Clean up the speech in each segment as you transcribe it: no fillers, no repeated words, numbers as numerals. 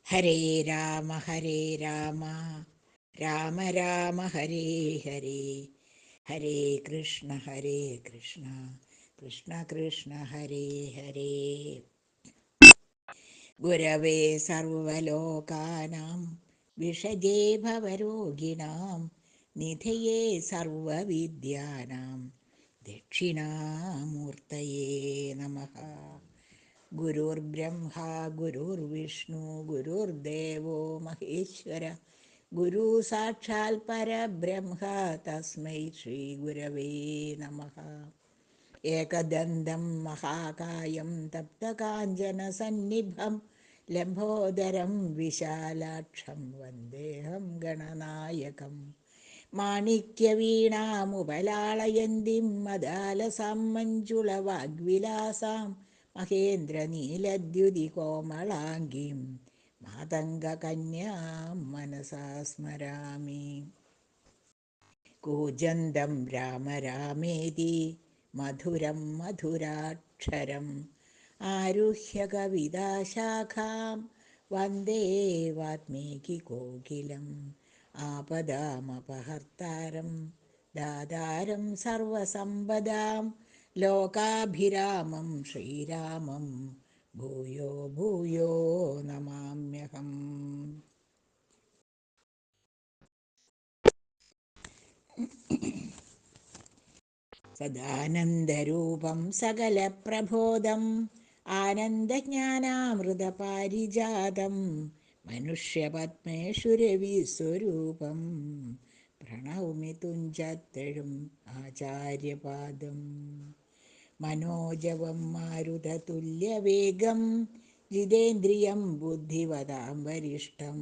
ഹരേ രാമ രാമ രാമ ഹരേ ഹരേ, ഹരേ കൃഷ്ണ കൃഷ്ണ കൃഷ്ണ ഹരേ ഹരേ. ഗുരവേ സർവലോകാനാം വിഷജേ ഭവരോഗിണാം നിധയേ സർവവിദ്യാനാം ദക്ഷിണാമൂർത്തയേ നമഃ. ഗുരുർബ്രഹ്മ ഗുരുർവിഷ്ണു ഗുരുർദേവോ മഹേശ്വര, ഗുരു സാക്ഷാൽ പരബ്രഹ്മ തസ്മൈ ശ്രീ ഗുരവേ നമഃ. ഏകദന്തം മഹാകായം തപ്തകാഞ്ചനസന്നിഭം ലംബോദരം വിശാലാക്ഷം വന്ദേഹം ഗണനായകം. മാണിക്യവീണാമുപലാളയന്തിം മദാലസാം മഞ്ജുളവാഗ്വിലാസാം മഹേന്ദ്രനീലദ്യുതികോമളാംഗീം മാതംഗകന്യാം മനസാ സ്മരാമി. കൂജന്തം രാമ രാമേതി മധുരം മധുരാക്ഷരം ആരുഹ്യ കവിതാശാഖാം വന്ദേ വാത്മീകികോകിലം. ആപദാമപഹർത്താരം ദാതാരം സർവസമ്പദാം ലോകാഭിരാമം ശ്രീരാമം ഭൂയോ ഭൂയോ നമാമ്യഹം. സദാനന്ദരൂപം സകലപ്രബോധം ആനന്ദജ്ഞാനാമൃതപാരിജാതം മനുഷ്യപത്മേഷു രവിസ്വരൂപം പ്രണൗമി തുഞ്ചത്തെഴും ആചാര്യപാദം. മനോജവം മാരുതതുല്യവേഗം ജിതേന്ദ്രിയം ബുദ്ധിമതാം വരിഷ്ഠം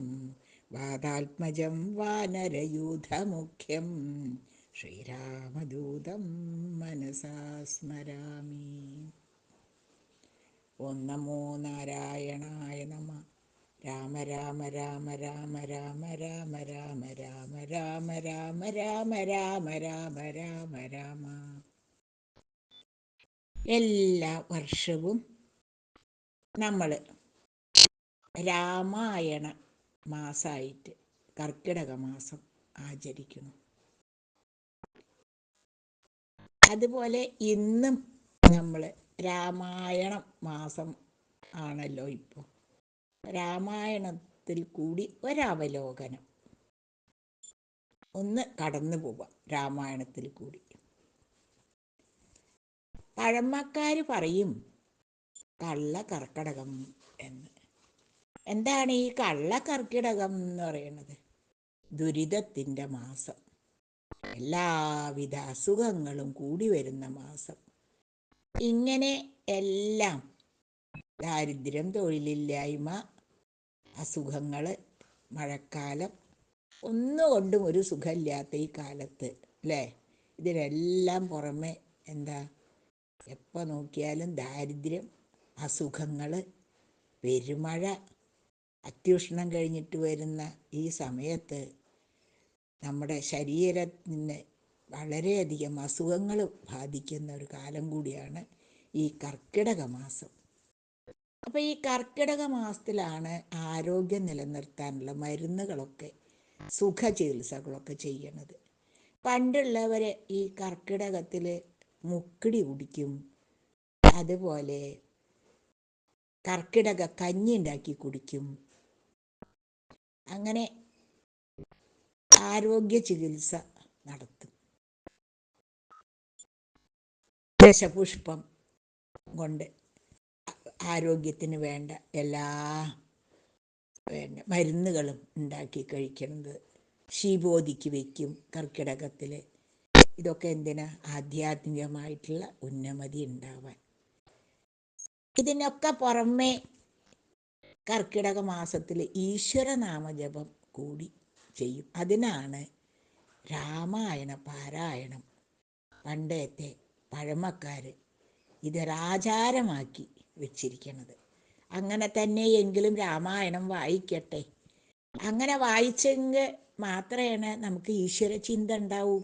വാതാത്മജം വാനരയൂഥമുഖ്യം ശ്രീരാമദൂതം മനസാ സ്മരാമി. ഓം നമോ നാരായണായ നമ. രാമ രാമ രാമ രാമ രാമ രാമ രാമ രാമ രാമ രാമ രാമ രാമ രാമ രാമ രാമ. എല്ലാ വർഷവും നമ്മൾ രാമായണ മാസമായിട്ട് കർക്കിടക മാസം ആചരിക്കുന്നു. അതുപോലെ ഇന്നും നമ്മൾ രാമായണ മാസം ആണല്ലോ ഇപ്പോൾ. രാമായണത്തിൽ കൂടി ഒരവലോകനം ഒന്ന് കടന്നു പോവാം. രാമായണത്തിൽ കൂടി പഴമക്കാർ പറയും കള്ളകർക്കിടകം എന്ന്. എന്താണ് ഈ കള്ളകർക്കിടകം എന്ന് പറയുന്നത്? ദുരിതത്തിൻ്റെ മാസം, എല്ലാവിധ അസുഖങ്ങളും കൂടി വരുന്ന മാസം. ഇങ്ങനെ എല്ലാം ദാരിദ്ര്യം, തൊഴിലില്ലായ്മ, അസുഖങ്ങൾ, മഴക്കാലം, ഒന്നുകൊണ്ടും ഒരു സുഖമില്ലാത്ത ഈ കാലത്ത് അല്ലേ, ഇതിനെല്ലാം പുറമെ എന്താ, എപ്പോൾ നോക്കിയാലും ദാരിദ്ര്യം, അസുഖങ്ങൾ, പെരുമഴ, അത്യുഷ്ണം കഴിഞ്ഞിട്ട് വരുന്ന ഈ സമയത്ത് നമ്മുടെ ശരീരത്തിന് വളരെയധികം അസുഖങ്ങൾ ബാധിക്കുന്ന ഒരു കാലം കൂടിയാണ് ഈ കർക്കിടക മാസം. അപ്പോൾ ഈ കർക്കിടക മാസത്തിലാണ് ആരോഗ്യം നിലനിർത്താനുള്ള മരുന്നുകളൊക്കെ, സുഖ ചികിത്സകളൊക്കെ ചെയ്യണത്. പണ്ടുള്ളവരെ ഈ കർക്കിടകത്തിൽ മുക്കിടി കുടിക്കും, അതുപോലെ കർക്കിടക കഞ്ഞി ഉണ്ടാക്കി കുടിക്കും. അങ്ങനെ ആരോഗ്യ ചികിത്സ നടത്തും. ദശപുഷ്പം കൊണ്ട് ആരോഗ്യത്തിന് വേണ്ട എല്ലാ മരുന്നുകളും ഉണ്ടാക്കി കഴിക്കുന്നത്. ശീബോധിക്ക് വയ്ക്കും കർക്കിടകത്തിൽ. ഇതൊക്കെ എന്തിനാ? ആധ്യാത്മികമായിട്ടുള്ള ഉന്നമതി ഉണ്ടാവാൻ. ഇതിനൊക്കെ പുറമെ കർക്കിടക മാസത്തിൽ ഈശ്വരനാമജപം കൂടി ചെയ്യും. അതിനാണ് രാമായണ പാരായണം പണ്ടത്തെ പഴമക്കാർ ഇതൊരാചാരമാക്കി വെച്ചിരിക്കുന്നത്. അങ്ങനെ തന്നെയെങ്കിലും രാമായണം വായിക്കട്ടെ. അങ്ങനെ വായിച്ചെങ്കിൽ മാത്രമേ നമുക്ക് ഈശ്വര ചിന്ത ഉണ്ടാവൂ.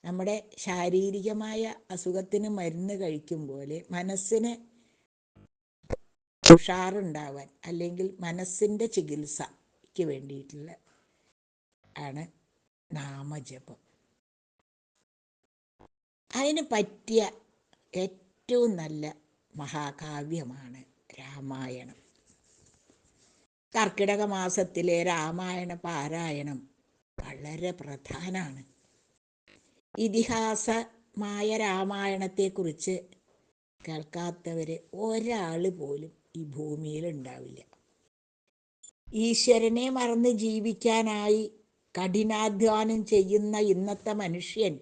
നമ്മുടെ ശാരീരികമായ അസുഖത്തിന് മരുന്ന് കഴിക്കും പോലെ മനസ്സിന് ഉഷാറുണ്ടാവാൻ അല്ലെങ്കിൽ മനസ്സിൻ്റെ ചികിത്സയ്ക്ക് വേണ്ടിയിട്ടുള്ള ആണ് നാമജപം. അതിന് പറ്റിയ ഏറ്റവും നല്ല മഹാകാവ്യമാണ് രാമായണം. കർക്കിടക മാസത്തിലെ രാമായണ പാരായണം വളരെ പ്രധാനമാണ്. ഇതിഹാസമായ രാമായണത്തെക്കുറിച്ച് കേൾക്കാത്തവർ ഒരാൾ പോലും ഈ ഭൂമിയിൽ ഉണ്ടാവില്ല. ഈശ്വരനെ മറന്ന് ജീവിക്കാനായി കഠിനാധ്വാനം ചെയ്യുന്ന ഇന്നത്തെ മനുഷ്യൻ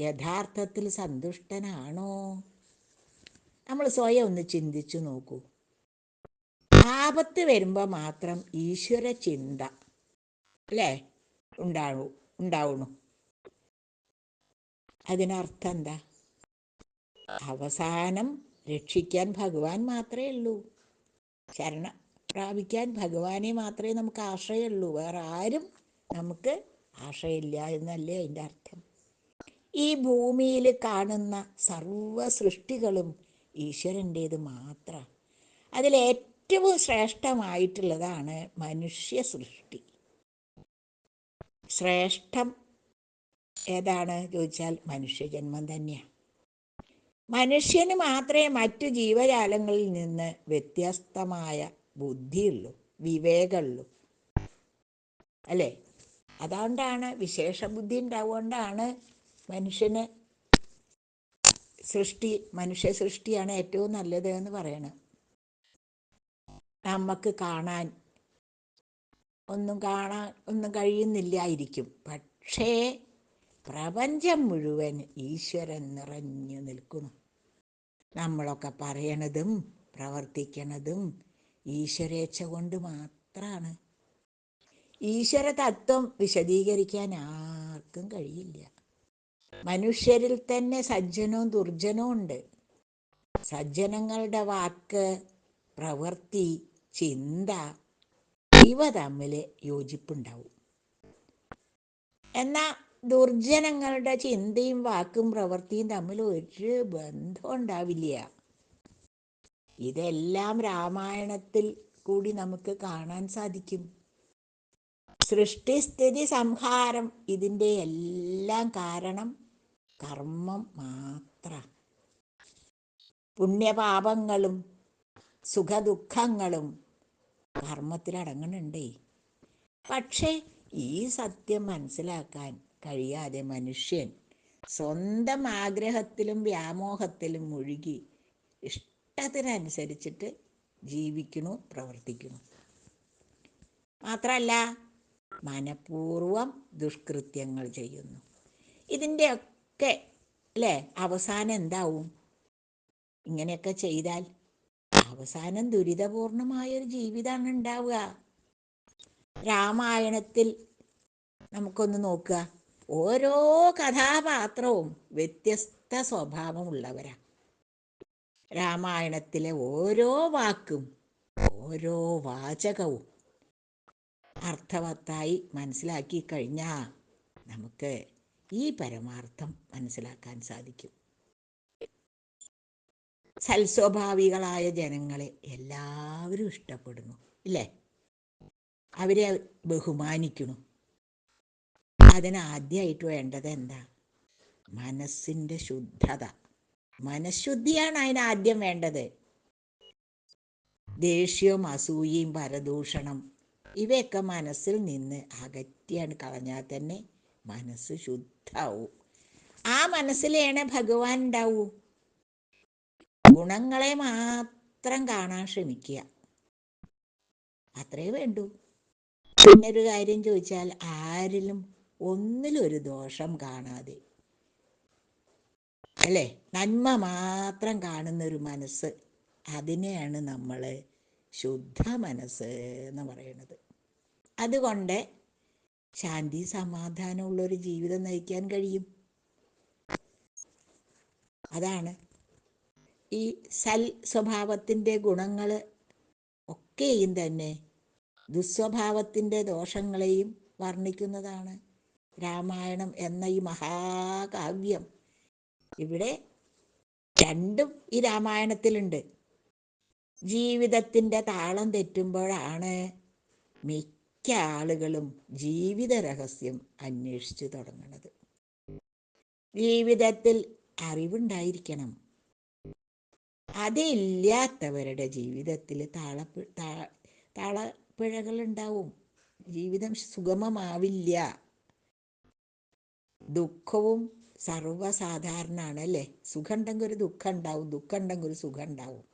യഥാർത്ഥത്തിൽ സന്തുഷ്ടനാണോ? നമ്മൾ സ്വയം ഒന്ന് ചിന്തിച്ചു നോക്കൂ. ആപത്ത് വരുമ്പോൾ മാത്രം ഈശ്വര ചിന്ത അല്ലേ ഉണ്ടാവണു. അതിനർത്ഥം എന്താ? അവസാനം രക്ഷിക്കാൻ ഭഗവാൻ മാത്രമേ ഉള്ളൂ. ശരണം പ്രാപിക്കാൻ ഭഗവാനെ മാത്രമേ നമുക്ക് ആശ്രയമുള്ളൂ. വേറെ ആരും നമുക്ക് ആശ്രയമില്ല എന്നല്ലേ അതിൻ്റെ അർത്ഥം. ഈ ഭൂമിയിൽ കാണുന്ന സർവ സൃഷ്ടികളും ഈശ്വരൻ്റേത് മാത്രം. അതിലേറ്റവും ശ്രേഷ്ഠമായിട്ടുള്ളതാണ് മനുഷ്യ സൃഷ്ടി. ശ്രേഷ്ഠം ഏതാണ് ചോദിച്ചാൽ മനുഷ്യജന്മം തന്നെയാണ്. മനുഷ്യന് മാത്രമേ മറ്റു ജീവജാലങ്ങളിൽ നിന്ന് വ്യത്യസ്തമായ ബുദ്ധിയുള്ളൂ, വിവേകമുള്ളൂ അല്ലേ? അതുകൊണ്ടാണ് വിശേഷ ബുദ്ധി ഉണ്ടാവുകൊണ്ടാണ് മനുഷ്യ സൃഷ്ടിയാണ് ഏറ്റവും നല്ലത് എന്ന് പറയണം. നമുക്ക് ഒന്നും കഴിയുന്നില്ലായിരിക്കും, പക്ഷേ പ്രപഞ്ചം മുഴുവൻ ഈശ്വരൻ നിറഞ്ഞു നിൽക്കുന്നു. നമ്മളൊക്കെ പറയണതും പ്രവർത്തിക്കണതും ഈശ്വരേച്ഛ കൊണ്ട് മാത്രമാണ്. ഈശ്വര തത്വം വിശദീകരിക്കാൻ ആർക്കും കഴിയില്ല. മനുഷ്യരിൽ തന്നെ സജ്ജനവും ദുർജനവും ഉണ്ട്. സജ്ജനങ്ങളുടെ വാക്ക്, പ്രവൃത്തി, ചിന്ത ഇവ തമ്മിൽ യോജിപ്പുണ്ടാവും. എന്നാൽ ദുർജനങ്ങളുടെ ചിന്തയും വാക്കും പ്രവൃത്തിയും തമ്മിൽ ഒരു ബന്ധം ഉണ്ടാവില്ല. ഇതെല്ലാം രാമായണത്തിൽ കൂടി നമുക്ക് കാണാൻ സാധിക്കും. സൃഷ്ടിസ്ഥിതി സംഹാരം ഇതിൻ്റെ എല്ലാം കാരണം കർമ്മം മാത്രം. പുണ്യപാപങ്ങളും സുഖദുഃഖങ്ങളും കർമ്മത്തിലടങ്ങുന്നുണ്ടേ. പക്ഷേ ഈ സത്യം മനസ്സിലാക്കാൻ കഴിയാതെ മനുഷ്യൻ സ്വന്തം ആഗ്രഹത്തിലും വ്യാമോഹത്തിലും മുഴുകി ഇഷ്ടത്തിനനുസരിച്ചിട്ട് ജീവിക്കുന്നു, പ്രവർത്തിക്കുന്നു. മാത്രമല്ല മനഃപൂർവം ദുഷ്കൃത്യങ്ങൾ ചെയ്യുന്നു. ഇതിൻ്റെയൊക്കെ അല്ലേ അവസാനം എന്താവും? ഇങ്ങനെയൊക്കെ ചെയ്താൽ അവസാനം ദുരിതപൂർണമായൊരു ജീവിതമാണ് ഉണ്ടാവുക. രാമായണത്തിൽ നമുക്കൊന്ന് നോക്കുക. ഓരോ കഥാപാത്രവും വ്യത്യസ്ത സ്വഭാവമുള്ളവരാ. രാമായണത്തിലെ ഓരോ വാക്കും ഓരോ വാചകവും അർത്ഥവത്തായി മനസ്സിലാക്കി കഴിഞ്ഞാൽ നമുക്ക് ഈ പരമാർത്ഥം മനസ്സിലാക്കാൻ സാധിക്കും. സൽസ്വഭാവികളായ ജനങ്ങളെ എല്ലാവരും ഇഷ്ടപ്പെടുന്നു ഇല്ലേ? അവരെ ബഹുമാനിക്കുന്നു. അതിനാദ്യമായിട്ട് വേണ്ടത് എന്താ? മനസ്സിൻ്റെ ശുദ്ധത, മനഃശുദ്ധിയാണ് അതിനാദ്യം വേണ്ടത്. ദേഷ്യവും അസൂയയും പരദൂഷണം ഇവയൊക്കെ മനസ്സിൽ നിന്ന് അകറ്റിയാണ് കളഞ്ഞാൽ തന്നെ മനസ്സ് ശുദ്ധാവും. ആ മനസ്സിലാണ് ഭഗവാൻ ഉണ്ടാവൂ. ഗുണങ്ങളെ മാത്രം കാണാൻ ശ്രമിക്കുക, അത്രേ വേണ്ടൂ. പിന്നൊരു കാര്യം ചോദിച്ചാൽ ആരിലും ഒന്നിലൊരു ദോഷം കാണാതെ അല്ലേ നന്മ മാത്രം കാണുന്നൊരു മനസ്സ്, അതിനെയാണ് നമ്മൾ ശുദ്ധ മനസ്സ് എന്ന് പറയുന്നത്. അതുകൊണ്ട് ശാന്തി സമാധാനമുള്ളൊരു ജീവിതം നയിക്കാൻ കഴിയും. അതാണ് ഈ സൽ സ്വഭാവത്തിൻ്റെ ഗുണങ്ങൾ ഒക്കെയും തന്നെ ദുസ്വഭാവത്തിൻ്റെ ദോഷങ്ങളെയും വർണ്ണിക്കുന്നതാണ് രാമായണം എന്ന ഈ മഹാകാവ്യം. ഇവിടെ രണ്ടും ഈ രാമായണത്തിലുണ്ട്. ജീവിതത്തിൻ്റെ താളം തെറ്റുമ്പോഴാണ് മിക്ക ആളുകളും ജീവിത രഹസ്യം അന്വേഷിച്ചു തുടങ്ങുന്നത്. ജീവിതത്തിൽ അറിവുണ്ടായിരിക്കണം. അതില്ലാത്തവരുടെ ജീവിതത്തിൽ താളപ്പിഴകൾ ഉണ്ടാവും. ജീവിതം സുഗമമാവില്ല. ദുഃഖവും സർവ്വസാധാരണമാണ് അല്ലേ? സുഖം ഉണ്ടെങ്കിൽ ഒരു ദുഃഖം ഉണ്ടാവും, ദുഃഖം ഉണ്ടെങ്കിൽ ഒരു സുഖം ഉണ്ടാവും.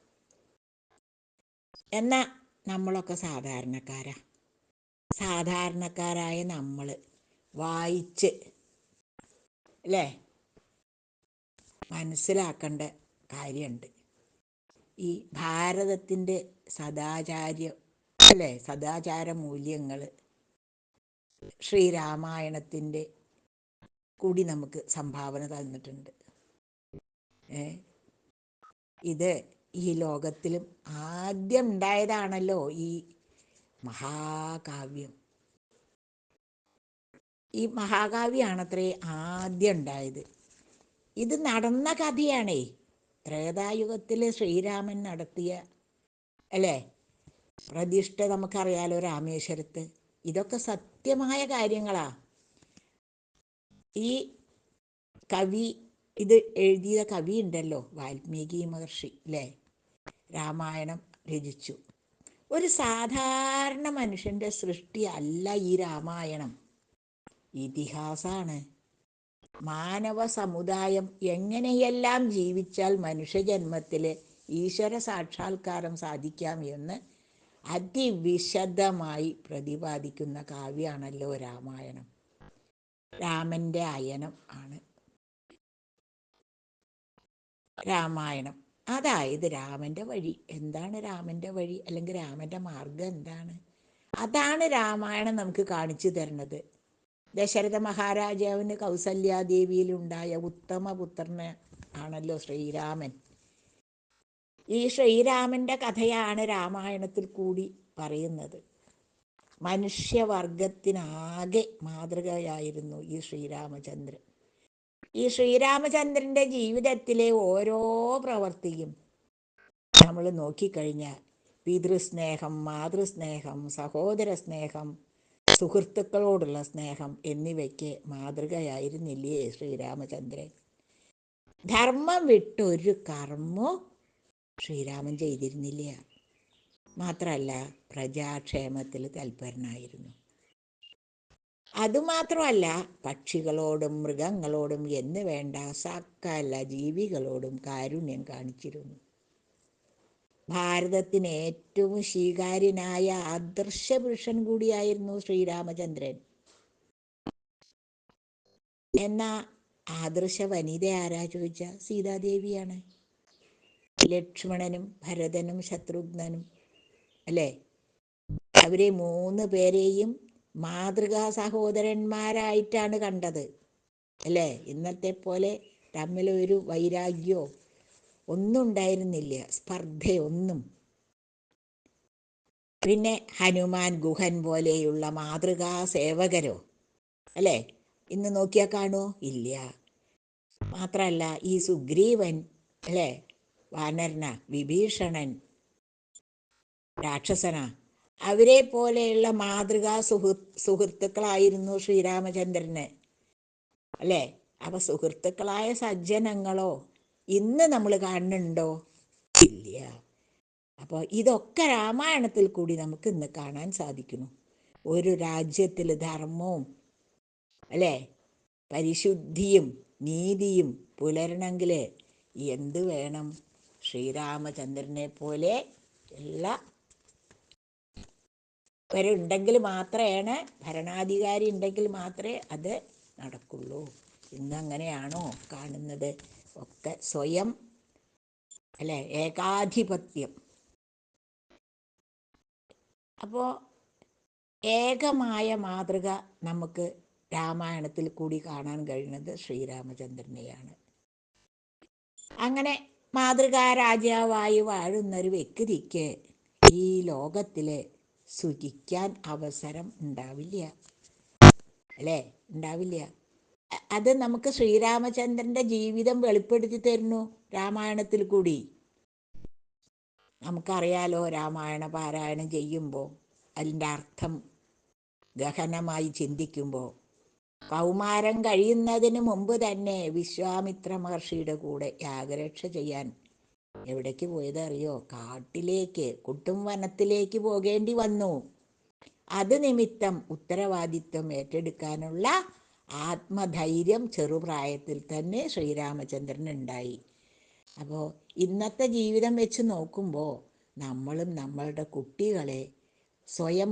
എന്നാൽ നമ്മളൊക്കെ സാധാരണക്കാരായ നമ്മൾ വായിച്ച് അല്ലേ മനസ്സിലാക്കേണ്ട കാര്യമുണ്ട്. ഈ ഭാരതത്തിൻ്റെ സദാചാര മൂല്യങ്ങൾ ശ്രീരാമായണത്തിൻ്റെ കൂടി നമുക്ക് സംഭാവന തന്നിട്ടുണ്ട്. ഇത് ഈ ലോകത്തിലും ആദ്യം ഉണ്ടായതാണല്ലോ ഈ മഹാകാവ്യം. ഈ മഹാകാവ്യമാണത്രേ ആദ്യം ഉണ്ടായത്. ഇത് നടന്ന കഥയാണേ. ത്രേതായുഗത്തിൽ ശ്രീരാമൻ നടത്തിയ പ്രതിഷ്ഠ നമുക്കറിയാലോ, രാമേശ്വരത്ത്. ഇതൊക്കെ സത്യമായ കാര്യങ്ങളാ. ഈ ഇത് എഴുതിയ കവി ഉണ്ടല്ലോ, വാൽമീകി മഹർഷി രാമായണം രചിച്ചു. ഒരു സാധാരണ മനുഷ്യൻ്റെ സൃഷ്ടി അല്ല ഈ രാമായണം, ഇതിഹാസമാണ്. മാനവ സമുദായം എങ്ങനെയെല്ലാം ജീവിച്ചാൽ മനുഷ്യജന്മത്തിൽ ഈശ്വര സാക്ഷാത്കാരം സാധിക്കാം എന്ന് അതിവിശദമായി പ്രതിപാദിക്കുന്ന കാവ്യമാണല്ലോ രാമായണം. രാമൻ്റെ അയനം ആണ് രാമായണം. അതായത് രാമൻ്റെ വഴി എന്താണ്, രാമൻ്റെ വഴി അല്ലെങ്കിൽ രാമൻ്റെ മാർഗം എന്താണ്, അതാണ് രാമായണം നമുക്ക് കാണിച്ചു തരുന്നത്. ദശരഥ മഹാരാജാവിന് കൗസല്യാദേവിയിലുണ്ടായ ഉത്തമപുത്രന് ആണല്ലോ ശ്രീരാമൻ. ഈ ശ്രീരാമൻ്റെ കഥയാണ് രാമായണത്തിൽ കൂടി പറയുന്നത്. മനുഷ്യവർഗത്തിനാകെ മാതൃകയായിരുന്നു ഈ ശ്രീരാമചന്ദ്രൻ. ഈ ശ്രീരാമചന്ദ്രൻ്റെ ജീവിതത്തിലെ ഓരോ പ്രവൃത്തിയും നമ്മൾ നോക്കിക്കഴിഞ്ഞാൽ പിതൃസ്നേഹം, മാതൃസ്നേഹം, സഹോദര സ്നേഹം, സുഹൃത്തുക്കളോടുള്ള സ്നേഹം എന്നിവയ്ക്ക് മാതൃകയായിരുന്നില്ലേ ശ്രീരാമചന്ദ്രൻ? ധർമ്മം വിട്ടൊരു കർമ്മവും ശ്രീരാമൻ ചെയ്തിരുന്നില്ല. മാത്രമല്ല പ്രജാക്ഷേമത്തിൽ തൽപരനായിരുന്നു. അതുമാത്രമല്ല പക്ഷികളോടും മൃഗങ്ങളോടും എന്ന് വേണ്ട സകല ജീവികളോടും കാരുണ്യം കാണിച്ചിരുന്നു. ഭാരതത്തിന് ഏറ്റവും സ്വീകാര്യനായ ആദർശ പുരുഷൻ കൂടിയായിരുന്നു ശ്രീരാമചന്ദ്രൻ. എന്നാ ആദർശ വനിത ആരാ ചോദിച്ചാൽ സീതാദേവിയാണ്. ലക്ഷ്മണനും ഭരതനും ശത്രുഘ്നനും അവരെ 3 പേരെയും മാതൃകാ സഹോദരന്മാരായിട്ടാണ് കണ്ടത് ഇന്നത്തെ പോലെ തമ്മിലൊരു വൈരാഗ്യമോ ഒന്നും ഉണ്ടായിരുന്നില്ല, സ്പർദ്ധയൊന്നും. പിന്നെ ഹനുമാൻ, ഗുഹൻ പോലെയുള്ള മാതൃകാ സേവകരോ ഇന്ന് നോക്കിയാൽ കാണുമോ? ഇല്ല. മാത്രമല്ല ഈ സുഗ്രീവൻ വാനരന, വിഭീഷണൻ രാക്ഷസന, അവരെ പോലെയുള്ള മാതൃകാ സുഹൃത്തുക്കളായിരുന്നു ശ്രീരാമചന്ദ്രന് അപ്പൊ സുഹൃത്തുക്കളായ സജ്ജനങ്ങളോ ഇന്ന് നമ്മൾ കാണുന്നുണ്ടോ? ഇല്ല. അപ്പോൾ ഇതൊക്കെ രാമായണത്തിൽ കൂടി നമുക്ക് ഇന്ന് കാണാൻ സാധിക്കുന്നു. ഒരു രാജ്യത്തിൽ ധർമ്മവും പരിശുദ്ധിയും നീതിയും പുലരണമെങ്കിൽ എന്ത് വേണം? ശ്രീരാമചന്ദ്രനെ പോലെ ഉണ്ടെങ്കിൽ മാത്രമാണ്, ഭരണാധികാരി ഉണ്ടെങ്കിൽ മാത്രമേ അത് നടക്കുള്ളൂ. ഇന്നങ്ങനെയാണോ കാണുന്നത്? ഒക്കെ സ്വയം ഏകാധിപത്യം. അപ്പോൾ ഏകമായ മാതൃക നമുക്ക് രാമായണത്തിൽ കൂടി കാണാൻ കഴിയുന്നത് ശ്രീരാമചന്ദ്രനെയാണ്. അങ്ങനെ മാതൃകാ രാജാവായി വാഴുന്നൊരു വ്യക്തിക്ക് ഈ ലോകത്തിൽ സുഖിക്കാൻ അവസരം ഉണ്ടാവില്ല ഉണ്ടാവില്ല. അത് നമുക്ക് ശ്രീരാമചന്ദ്രൻ്റെ ജീവിതം വെളിപ്പെടുത്തി തരുന്നു രാമായണത്തിൽ കൂടി. നമുക്കറിയാലോ, രാമായണ പാരായണം ചെയ്യുമ്പോൾ അതിൻ്റെ അർത്ഥം ഗഹനമായി ചിന്തിക്കുമ്പോൾ കൗമാരം കഴിയുന്നതിന് മുമ്പ് തന്നെ വിശ്വാമിത്ര മഹർഷിയുടെ കൂടെ യാഗരക്ഷ ചെയ്യാൻ എവിടേക്ക് പോയത് അറിയോ? കാട്ടിലേക്ക്, കുട്ടും വനത്തിലേക്ക് പോകേണ്ടി വന്നു. അത് നിമിത്തം ഉത്തരവാദിത്വം ഏറ്റെടുക്കാനുള്ള ആത്മധൈര്യം ചെറുപ്രായത്തിൽ തന്നെ ശ്രീരാമചന്ദ്രൻ ഉണ്ടായി. അപ്പോൾ ഇന്നത്തെ ജീവിതം വെച്ച് നോക്കുമ്പോൾ നമ്മളും നമ്മളുടെ കുട്ടികളെ സ്വയം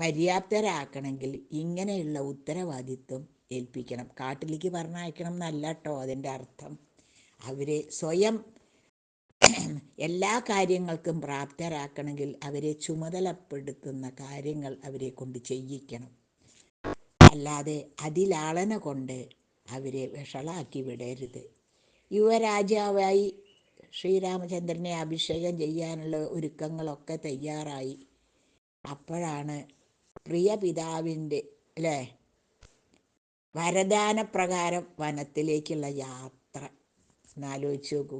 പര്യാപ്തരാക്കണമെങ്കിൽ ഇങ്ങനെയുള്ള ഉത്തരവാദിത്വം ഏൽപ്പിക്കണം. കാട്ടിലേക്ക് പറഞ്ഞയക്കണം എന്നല്ല കേട്ടോ അതിൻ്റെ അർത്ഥം. അവരെ സ്വയം എല്ലാ കാര്യങ്ങൾക്കും പ്രാപ്തരാക്കണമെങ്കിൽ അവരെ ചുമതലപ്പെടുത്തുന്ന കാര്യങ്ങൾ അവരെ കൊണ്ട് ചെയ്യിക്കണം. അല്ലാതെ അതിലാളന കൊണ്ട് അവരെ വഷളാക്കി വിടരുത്. യുവരാജാവായി ശ്രീരാമചന്ദ്രനെ അഭിഷേകം ചെയ്യാനുള്ള ഒരുക്കങ്ങളൊക്കെ തയ്യാറായി. അപ്പോഴാണ് പ്രിയ പിതാവിൻ്റെ വരദാനപ്രകാരം വനത്തിലേക്കുള്ള യാത്ര. എന്നാലോചിച്ച് നോക്കൂ,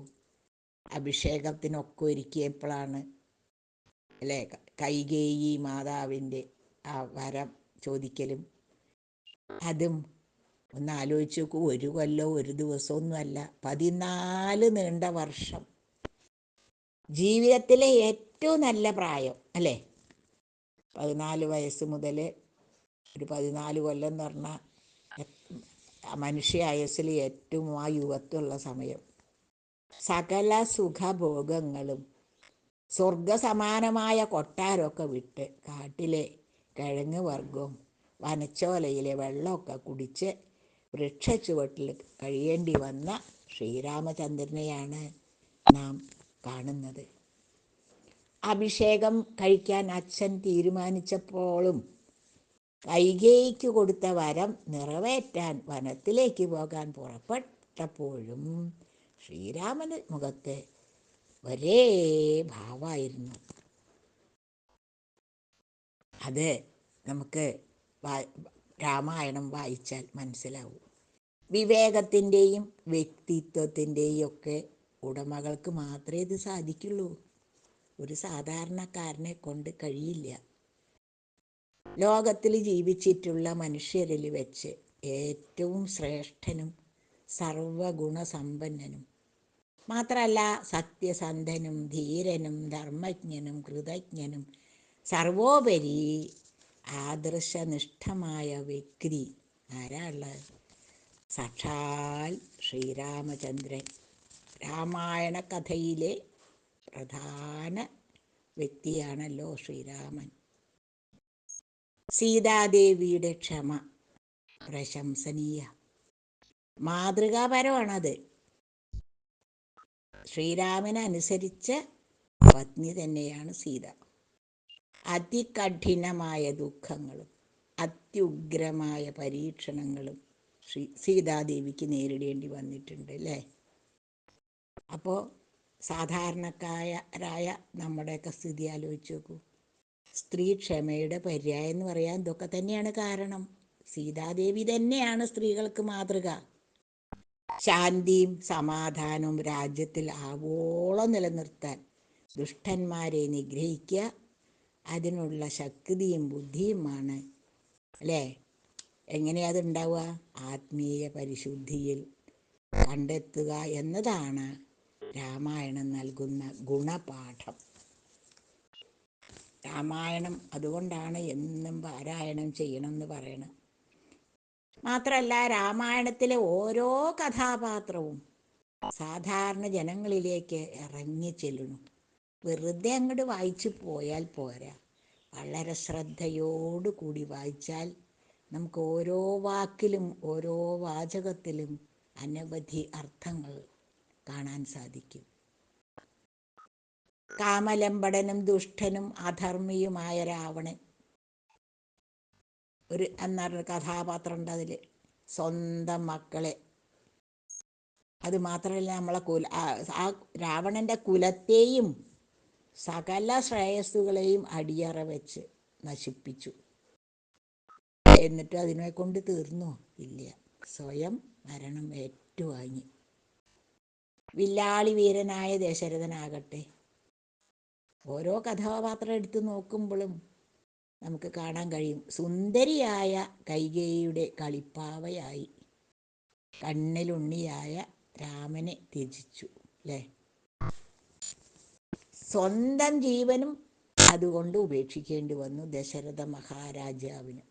അഭിഷേകത്തിനൊക്കെ ഒരുക്കിയപ്പോഴാണ് കൈകേയി മാതാവിൻ്റെ ആ വരം ചോദിക്കലും. അതും ഒന്ന് ആലോചിച്ച് നോക്കൂ, ഒരു കൊല്ലോ ഒരു ദിവസമൊന്നുമല്ല, 14 നീണ്ട വർഷം. ജീവിതത്തിലെ ഏറ്റവും നല്ല പ്രായം അല്ലേ? 14 വയസ്സ് മുതൽ ഒരു 14 കൊല്ലം എന്ന് പറഞ്ഞാൽ മനുഷ്യായുസ്സിൽ ഏറ്റവും ആ യുവത്വമുള്ള സമയം. സകല സുഖഭോഗങ്ങളും സ്വർഗസമാനമായ കൊട്ടാരമൊക്കെ വിട്ട് കാട്ടിലെ കിഴങ്ങ് വർഗവും വനച്ചോലയിലെ വെള്ളമൊക്കെ കുടിച്ച് വൃക്ഷച്ചുവട്ടിൽ കഴിയേണ്ടി വന്ന ശ്രീരാമചന്ദ്രനെയാണ് നാം കാണുന്നത്. അഭിഷേകം കഴിക്കാൻ അച്ഛൻ തീരുമാനിച്ചപ്പോഴും കൈകേയിക്ക് കൊടുത്ത വരം നിറവേറ്റാൻ വനത്തിലേക്ക് പോകാൻ പുറപ്പെട്ടപ്പോഴും ശ്രീരാമന് മുഖത്ത് ഒരേ ഭാവമായിരുന്നു. അത് നമുക്ക് രാമായണം വായിച്ചാൽ മനസ്സിലാവും. വിവേകത്തിൻ്റെയും വ്യക്തിത്വത്തിൻ്റെയും ഒക്കെ ഉടമകൾക്ക് മാത്രമേ ഇത് സാധിക്കുള്ളൂ. ഒരു സാധാരണക്കാരനെ കൊണ്ട് കഴിയില്ല. ലോകത്തിൽ ജീവിച്ചിട്ടുള്ള മനുഷ്യരിൽ വെച്ച് ഏറ്റവും ശ്രേഷ്ഠനും സർവഗുണസമ്പന്നനും മാത്രമല്ല സത്യസന്ധനും ധീരനും ധർമ്മജ്ഞനും കൃതജ്ഞനും സർവോപരി ആദർശനിഷ്ഠമായ വ്യക്തി ആരാളുള്ളത്? സാക്ഷാൽ ശ്രീരാമചന്ദ്രൻ. രാമായണ കഥയിലെ പ്രധാന വ്യക്തിയാണല്ലോ ശ്രീരാമൻ. സീതാദേവിയുടെ ക്ഷമ പ്രശംസനീയ, മാതൃകാപരമാണത്. ശ്രീരാമനനുസരിച്ച പത്നി തന്നെയാണ് സീത. അതികഠിനമായ ദുഃഖങ്ങളും അത്യുഗ്രമായ പരീക്ഷണങ്ങളും സീതാദേവിക്ക് നേരിടേണ്ടി വന്നിട്ടുണ്ട് അല്ലേ? അപ്പോൾ സാധാരണക്കാരായ നമ്മുടെയൊക്കെ സ്ഥിതി ആലോചിച്ച് നോക്കൂ. സ്ത്രീ ക്ഷമയുടെ പര്യായം എന്ന് പറയാൻ ഇതൊക്കെ തന്നെയാണ് കാരണം. സീതാദേവി തന്നെയാണ് സ്ത്രീകൾക്ക് മാതൃക. ശാന്തിയും സമാധാനവും രാജ്യത്തിൽ ആവോളം നിലനിർത്താൻ ദുഷ്ടന്മാരെ നിഗ്രഹിക്കുക, അതിനുള്ള ശക്തിയും ബുദ്ധിയുമാണ് അല്ലേ? എങ്ങനെയാതുണ്ടാവുക? ആത്മീയ പരിശുദ്ധിയിൽ കണ്ടെത്തുക എന്നതാണ് രാമായണം നൽകുന്ന ഗുണപാഠം. രാമായണം അതുകൊണ്ടാണ് എന്നും പാരായണം ചെയ്യണം എന്ന് പറയണത്. മാത്രമല്ല രാമായണത്തിലെ ഓരോ കഥാപാത്രവും സാധാരണ ജനങ്ങളിലേക്ക് ഇറങ്ങി ചെല്ലണം. വെറുതെ അങ്ങോട്ട് വായിച്ചു പോയാൽ പോരാ, വളരെ ശ്രദ്ധയോടുകൂടി വായിച്ചാൽ നമുക്ക് ഓരോ വാക്കിലും ഓരോ വാചകത്തിലും അനവധി അർത്ഥങ്ങൾ കാണാൻ സാധിക്കും. കാമലംബടനും ദുഷ്ടനും അധർമ്മിയുമായ രാവണൻ ഒരു എന്നൊരു കഥാപാത്രം ഉണ്ട്. അതിൽ സ്വന്തം മക്കളെ, അത് മാത്രമല്ല നമ്മളെ ആ രാവണൻ്റെ കുലത്തെയും സകല ശ്രേയസ്സുകളെയും അടിയറ വെച്ച് നശിപ്പിച്ചു. എന്നിട്ട് അതിനെ കൊണ്ട് തീർന്നോ? ഇല്ല, സ്വയം മരണം ഏറ്റുവാങ്ങി. വില്ലാളി വീരനായ ദശരഥനാകട്ടെ ഓരോ കഥാപാത്രം എടുത്ത് നോക്കുമ്പോഴും നമുക്ക് കാണാൻ കഴിയും. സുന്ദരിയായ കൈകേയിയുടെ കളിപ്പാവയായി കണ്ണിലുണ്ണിയായ രാമനെ ത്യജിച്ചു അല്ലേ? സ്വന്തം ജീവനും അതുകൊണ്ട് ഉപേക്ഷിക്കേണ്ടി വന്നു ദശരഥ മഹാരാജാവിന്.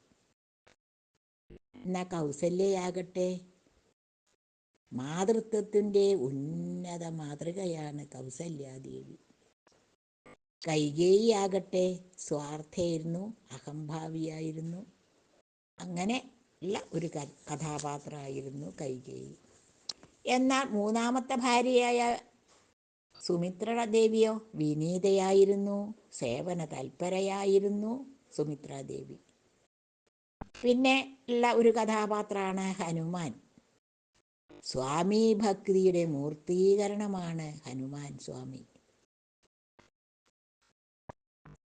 എന്നാ കൗസല്യയാകട്ടെ മാതൃത്വത്തിൻ്റെ ഉന്നത മാതൃകയാണ് കൗസല്യാദേവി. കൈകേയിയാകട്ടെ സ്വാർത്ഥയായിരുന്നു, അഹംഭാവിയായിരുന്നു. അങ്ങനെ ഉള്ള ഒരു കഥാപാത്രമായിരുന്നു കൈകേയി. എന്നാൽ മൂന്നാമത്തെ ഭാര്യയായ സുമിത്രാദേവിയോ വിനീതയായിരുന്നു, സേവന തൽപരയായിരുന്നു സുമിത്രാദേവി. പിന്നെ ഉള്ള ഒരു കഥാപാത്രമാണ് ഹനുമാൻ. സ്വാമി ഭക്തിയുടെ മൂർത്തീകരണമാണ് ഹനുമാൻ സ്വാമി.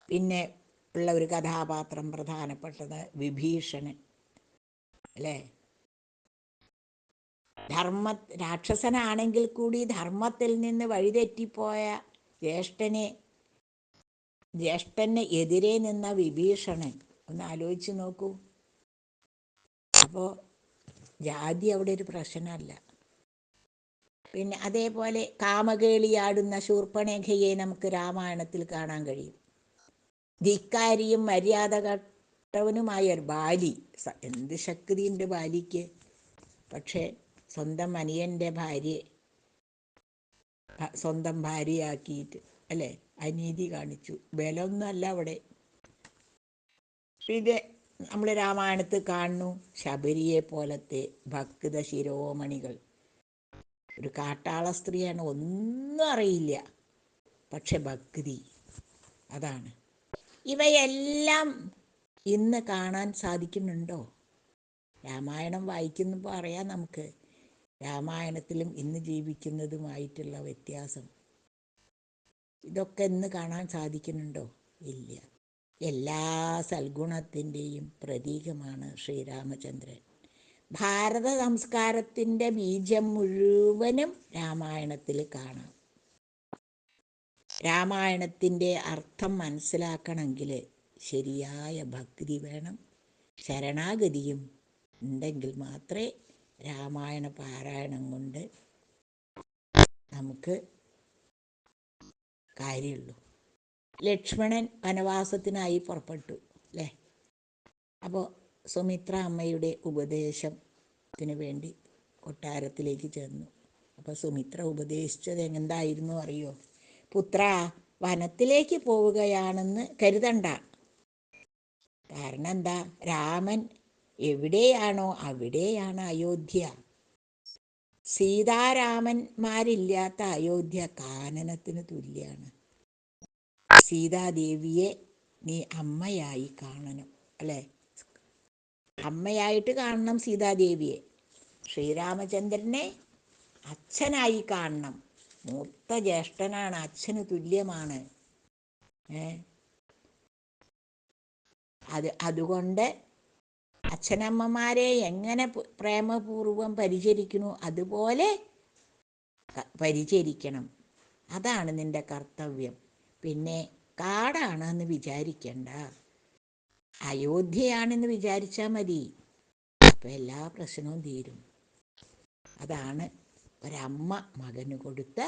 പിന്നെ ഉള്ള ഒരു കഥാപാത്രം പ്രധാനപ്പെട്ടത് വിഭീഷണൻ അല്ലേ? രാക്ഷസനാണെങ്കിൽ കൂടി ധർമ്മത്തിൽ നിന്ന് വഴിതെറ്റിപ്പോയ ജ്യേഷ്ഠന് എതിരെ നിന്ന വിഭീഷണൻ. ഒന്ന് ആലോചിച്ച് നോക്കൂ. അപ്പോൾ ജാതി അവിടെ ഒരു പ്രശ്നമല്ല. പിന്നെ അതേപോലെ കാമകേളിയാടുന്ന ശൂർപ്പണഖയെ നമുക്ക് രാമായണത്തിൽ കാണാൻ കഴിയും. ധിക്കാരിയും മര്യാദ കെട്ടവനുമായ ഒരു ബാലി. എന്ത് ശക്തിയുണ്ട് ബാലിക്ക്! പക്ഷേ സ്വന്തം അനിയൻ്റെ ഭാര്യയെ സ്വന്തം ഭാര്യയാക്കിയിട്ട് അല്ലേ അനീതി കാണിച്ചു. ബലമൊന്നുമല്ല അവിടെ. പിന്നെ നമ്മൾ രാമായണത്തിൽ കാണുന്നു ശബരിയെ പോലത്തെ ഭക്ത ശിരോമണികൾ. ഒരു കാട്ടാള സ്ത്രീയാണ്, ഒന്നും അറിയില്ല, പക്ഷെ ഭക്തി. അതാണ്. ഇവയെല്ലാം ഇന്ന് കാണാൻ സാധിക്കുന്നുണ്ടോ? രാമായണം വായിക്കുമ്പോൾ അറിയാം നമുക്ക് രാമായണത്തിലും ഇന്ന് ജീവിക്കുന്നതുമായിട്ടുള്ള വ്യത്യാസം. ഇതൊക്കെ ഇന്ന് കാണാൻ സാധിക്കുന്നുണ്ടോ? ഇല്ല. എല്ലാ സൽഗുണത്തിൻ്റെയും പ്രതീകമാണ് ശ്രീരാമചന്ദ്രൻ. ഭാരത സംസ്കാരത്തിൻ്റെ ബീജം മുഴുവനും രാമായണത്തിൽ കാണാം. രാമായണത്തിൻ്റെ അർത്ഥം മനസ്സിലാക്കണമെങ്കിൽ ശരിയായ ഭക്തി വേണം, ശരണാഗതിയും ഉണ്ടെങ്കിൽ മാത്രമേ രാമായണ പാരായണം കൊണ്ട് നമുക്ക് കാര്യമുള്ളൂ. ലക്ഷ്മണൻ വനവാസത്തിനായി പുറപ്പെട്ടു അല്ലേ? അപ്പോൾ സുമിത്ര അമ്മയുടെ ഉപദേശത്തിന് വേണ്ടി കൊട്ടാരത്തിലേക്ക് ചെന്നു. അപ്പോൾ സുമിത്ര ഉപദേശിച്ചത് എന്തായിരുന്നു അറിയോ? പുത്ര, വനത്തിലേക്ക് പോവുകയാണെന്ന് കരുതണ്ട. കാരണം എന്താ? രാമൻ എവിടെയാണോ അവിടെയാണ് അയോധ്യ. സീതാരാമന്മാരില്ലാത്ത അയോധ്യ കാനനത്തിന് തുല്യാണ്. സീതാദേവിയെ നീ അമ്മയായി കാണണം അല്ലേ? അമ്മയായിട്ട് കാണണം സീതാദേവിയെ. ശ്രീരാമചന്ദ്രനെ അച്ഛനായി കാണണം. മൂത്ത ജ്യേഷ്ഠനാണ്, അച്ഛന് തുല്യമാണ്. അതുകൊണ്ട് അച്ഛനമ്മമാരെ എങ്ങനെ പ്രേമപൂർവം പരിചരിക്കണോ അതുപോലെ പരിചരിക്കണം. അതാണ് നിന്റെ കർത്തവ്യം. പിന്നെ കാടാണെന്ന് വിചാരിക്കണ്ട, അയോധ്യയാണെന്ന് വിചാരിച്ചാൽ മതി. അപ്പം എല്ലാ പ്രശ്നവും തീരും. അതാണ് ഒരമ്മ മകന് കൊടുത്ത,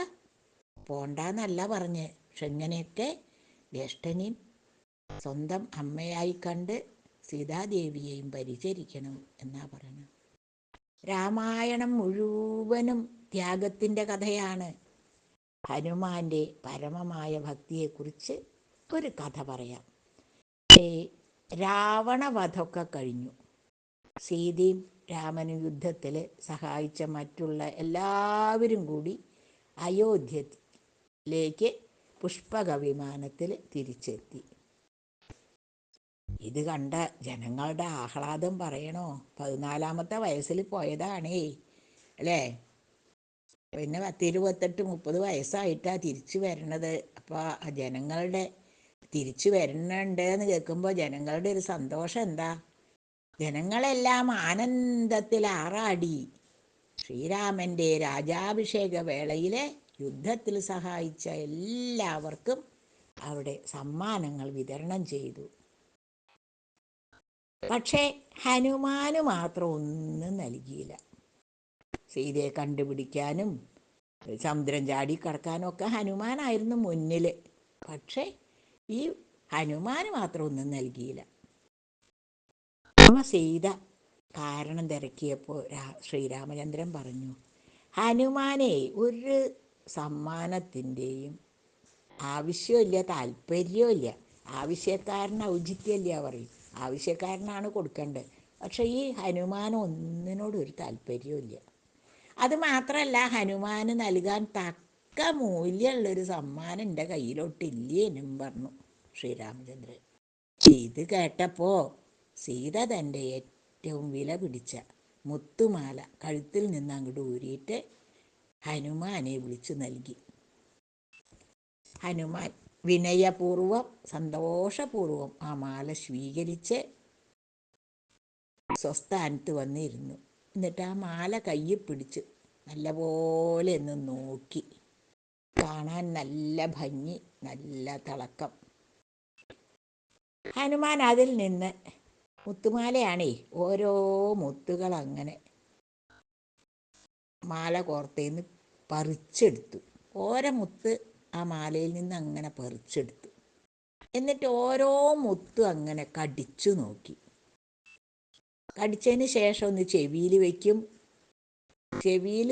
പോണ്ടെന്നല്ല പറഞ്ഞ്, പക്ഷെ ഇങ്ങനെയൊക്കെ ജ്യേഷ്ഠനെയും സ്വന്തം അമ്മയായി കണ്ട് സീതാദേവിയെയും പരിചരിക്കണം എന്നാ പറയണം. രാമായണം മുഴുവനും ത്യാഗത്തിൻ്റെ കഥയാണ്. ഹനുമാന്റെ പരമമായ ഭക്തിയെക്കുറിച്ച് ഒരു കഥ പറയാം. രാവണവധമൊക്കെ കഴിഞ്ഞു. സീതയും രാമനും യുദ്ധത്തിൽ സഹായിച്ച മറ്റുള്ള എല്ലാവരും കൂടി അയോധ്യയിലേക്ക് പുഷ്പക വിമാനത്തിൽ തിരിച്ചെത്തി. ഇത് കണ്ട ജനങ്ങളുടെ ആഹ്ലാദം പറയണോ? 14-ാമത്തെ വയസ്സിൽ പോയതാണേ അല്ലേ? പിന്നെ 28-30 വയസ്സായിട്ടാണ് തിരിച്ചു വരണത്. അപ്പോൾ ജനങ്ങളുടെ തിരിച്ചു വരണുണ്ട് എന്ന് കേൾക്കുമ്പോൾ ജനങ്ങളുടെ ഒരു സന്തോഷം എന്താ? ജനങ്ങളെല്ലാം ആനന്ദത്തിൽ ആറാടി. ശ്രീരാമൻ്റെ രാജാഭിഷേക വേളയിലെ യുദ്ധത്തിൽ സഹായിച്ച എല്ലാവർക്കും അവിടെ സമ്മാനങ്ങൾ വിതരണം ചെയ്തു. പക്ഷേ ഹനുമാന് മാത്രം ഒന്നും നൽകിയില്ല. സീതയെ കണ്ടുപിടിക്കാനും സമുദ്രം ചാടി കടക്കാനും ഒക്കെ ഹനുമാനായിരുന്നു മുന്നിൽ. പക്ഷേ ഈ ഹനുമാന് മാത്രം ഒന്നും നൽകിയില്ല. സീത കാരണം തിരക്കിയപ്പോൾ ശ്രീരാമചന്ദ്രൻ പറഞ്ഞു, ഹനുമാനെ ഒരു സമ്മാനത്തിൻ്റെയും ആവശ്യമില്ല, താല്പര്യമില്ല. ആവശ്യക്കാരന് ഔചിത്യമില്ല പറയും, ആവശ്യക്കാരനാണ് കൊടുക്കേണ്ടത്. പക്ഷേ ഈ ഹനുമാൻ ഒന്നിനോടും ഒരു താല്പര്യമില്ല. അത് മാത്രമല്ല, ഹനുമാന് നൽകാൻ തക്ക മൂല്യമുള്ളൊരു സമ്മാനം എൻ്റെ കയ്യിലോട്ടില്ലേനും പറഞ്ഞു ശ്രീരാമചന്ദ്രൻ. ഇത് കേട്ടപ്പോൾ സീത തൻ്റെ ഏറ്റവും വില പിടിച്ച മുത്തുമാല കഴുത്തിൽ നിന്ന് അങ്ങോട്ട് ഊരിയിട്ട് ഹനുമാനെ വിളിച്ചു നൽകി. ഹനുമാൻ വിനയപൂർവം സന്തോഷപൂർവം ആ മാല സ്വീകരിച്ച് സ്വസ്ഥാനത്ത് വന്നിരുന്നു. എന്നിട്ട് ആ മാല കയ്യിൽ പിടിച്ച് നല്ലപോലെ ഒന്ന് നോക്കി. കാണാൻ നല്ല ഭംഗി, നല്ല തിളക്കം. ഹനുമാൻ അതിൽ നിന്ന് മുത്തുമാലയാണേ, ഓരോ മുത്തുകൾ അങ്ങനെ മാല കോർത്തേന്ന് പറിച്ചെടുത്തു. ഓരോ മുത്ത് ആ മാലയിൽ നിന്ന് അങ്ങനെ പറിച്ചെടുത്തു. എന്നിട്ട് ഓരോ മുത്തും അങ്ങനെ കടിച്ചു നോക്കി. കടിച്ചതിന് ശേഷം ഒന്ന് ചെവിയിൽ വയ്ക്കും. ചെവിയിൽ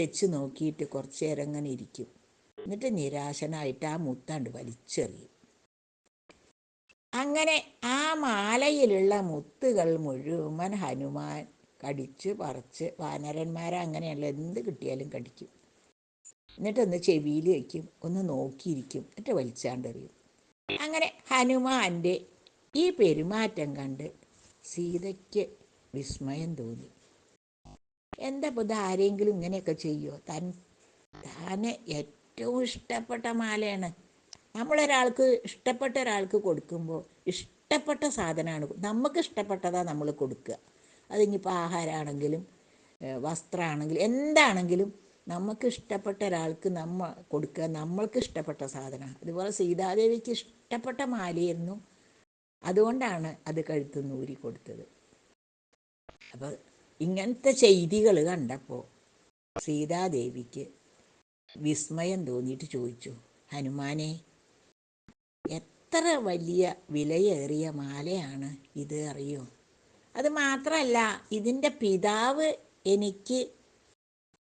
വെച്ച് നോക്കിയിട്ട് കുറച്ച് നേരം അങ്ങനെ ഇരിക്കും. എന്നിട്ട് നിരാശനായിട്ട് ആ മുത്താണ്ട് വലിച്ചെറിയും. അങ്ങനെ ആ മാലയിലുള്ള മുത്തുകൾ മുഴുവൻ ഹനുമാൻ കടിച്ച് പറിച്ച്, വാനരന്മാരങ്ങനെയല്ല, എന്ത് കിട്ടിയാലും കടിക്കും. എന്നിട്ടൊന്ന് ചെവിയിൽ വയ്ക്കും, ഒന്ന് നോക്കിയിരിക്കും, എന്നിട്ട് വലിച്ചാണ്ടെറിയും. അങ്ങനെ ഹനുമാൻ്റെ ഈ പെരുമാറ്റം കണ്ട് സീതയ്ക്ക് വിസ്മയം തോന്നി. എന്താ ഇപ്പോൾ ആരെങ്കിലും ഇങ്ങനെയൊക്കെ ചെയ്യുമോ? താന് ഏറ്റവും ഇഷ്ടപ്പെട്ട മാലയാണ്. നമ്മളൊരാൾക്ക് ഇഷ്ടപ്പെട്ട ഒരാൾക്ക് കൊടുക്കുമ്പോൾ ഇഷ്ടപ്പെട്ട സാധനമാണ്, നമുക്ക് ഇഷ്ടപ്പെട്ടതാണ് നമ്മൾ കൊടുക്കുക. അതിനിപ്പോൾ ആഹാരമാണെങ്കിലും വസ്ത്രമാണെങ്കിലും എന്താണെങ്കിലും നമുക്ക് ഇഷ്ടപ്പെട്ട ഒരാൾക്ക് നമ്മൾ കൊടുക്കുക, നമ്മൾക്ക് ഇഷ്ടപ്പെട്ട സാധനമാണ്. അതുപോലെ സീതാദേവിക്ക് ഇഷ്ടപ്പെട്ട മാലയായിരുന്നു, അതുകൊണ്ടാണ് അത് കഴുത്തുനിന്ന് ഊരി കൊടുത്തത്. അപ്പോൾ ഇങ്ങനത്തെ ചെയ്തികൾ കണ്ടപ്പോൾ സീതാദേവിക്ക് വിസ്മയം തോന്നിയിട്ട് ചോദിച്ചു, ഹനുമാനെ, എത്ര വലിയ വിലയേറിയ മാലയാണ് ഇത് അറിയോ? അത് മാത്രമല്ല, ഇതിൻ്റെ പിതാവ് എനിക്ക്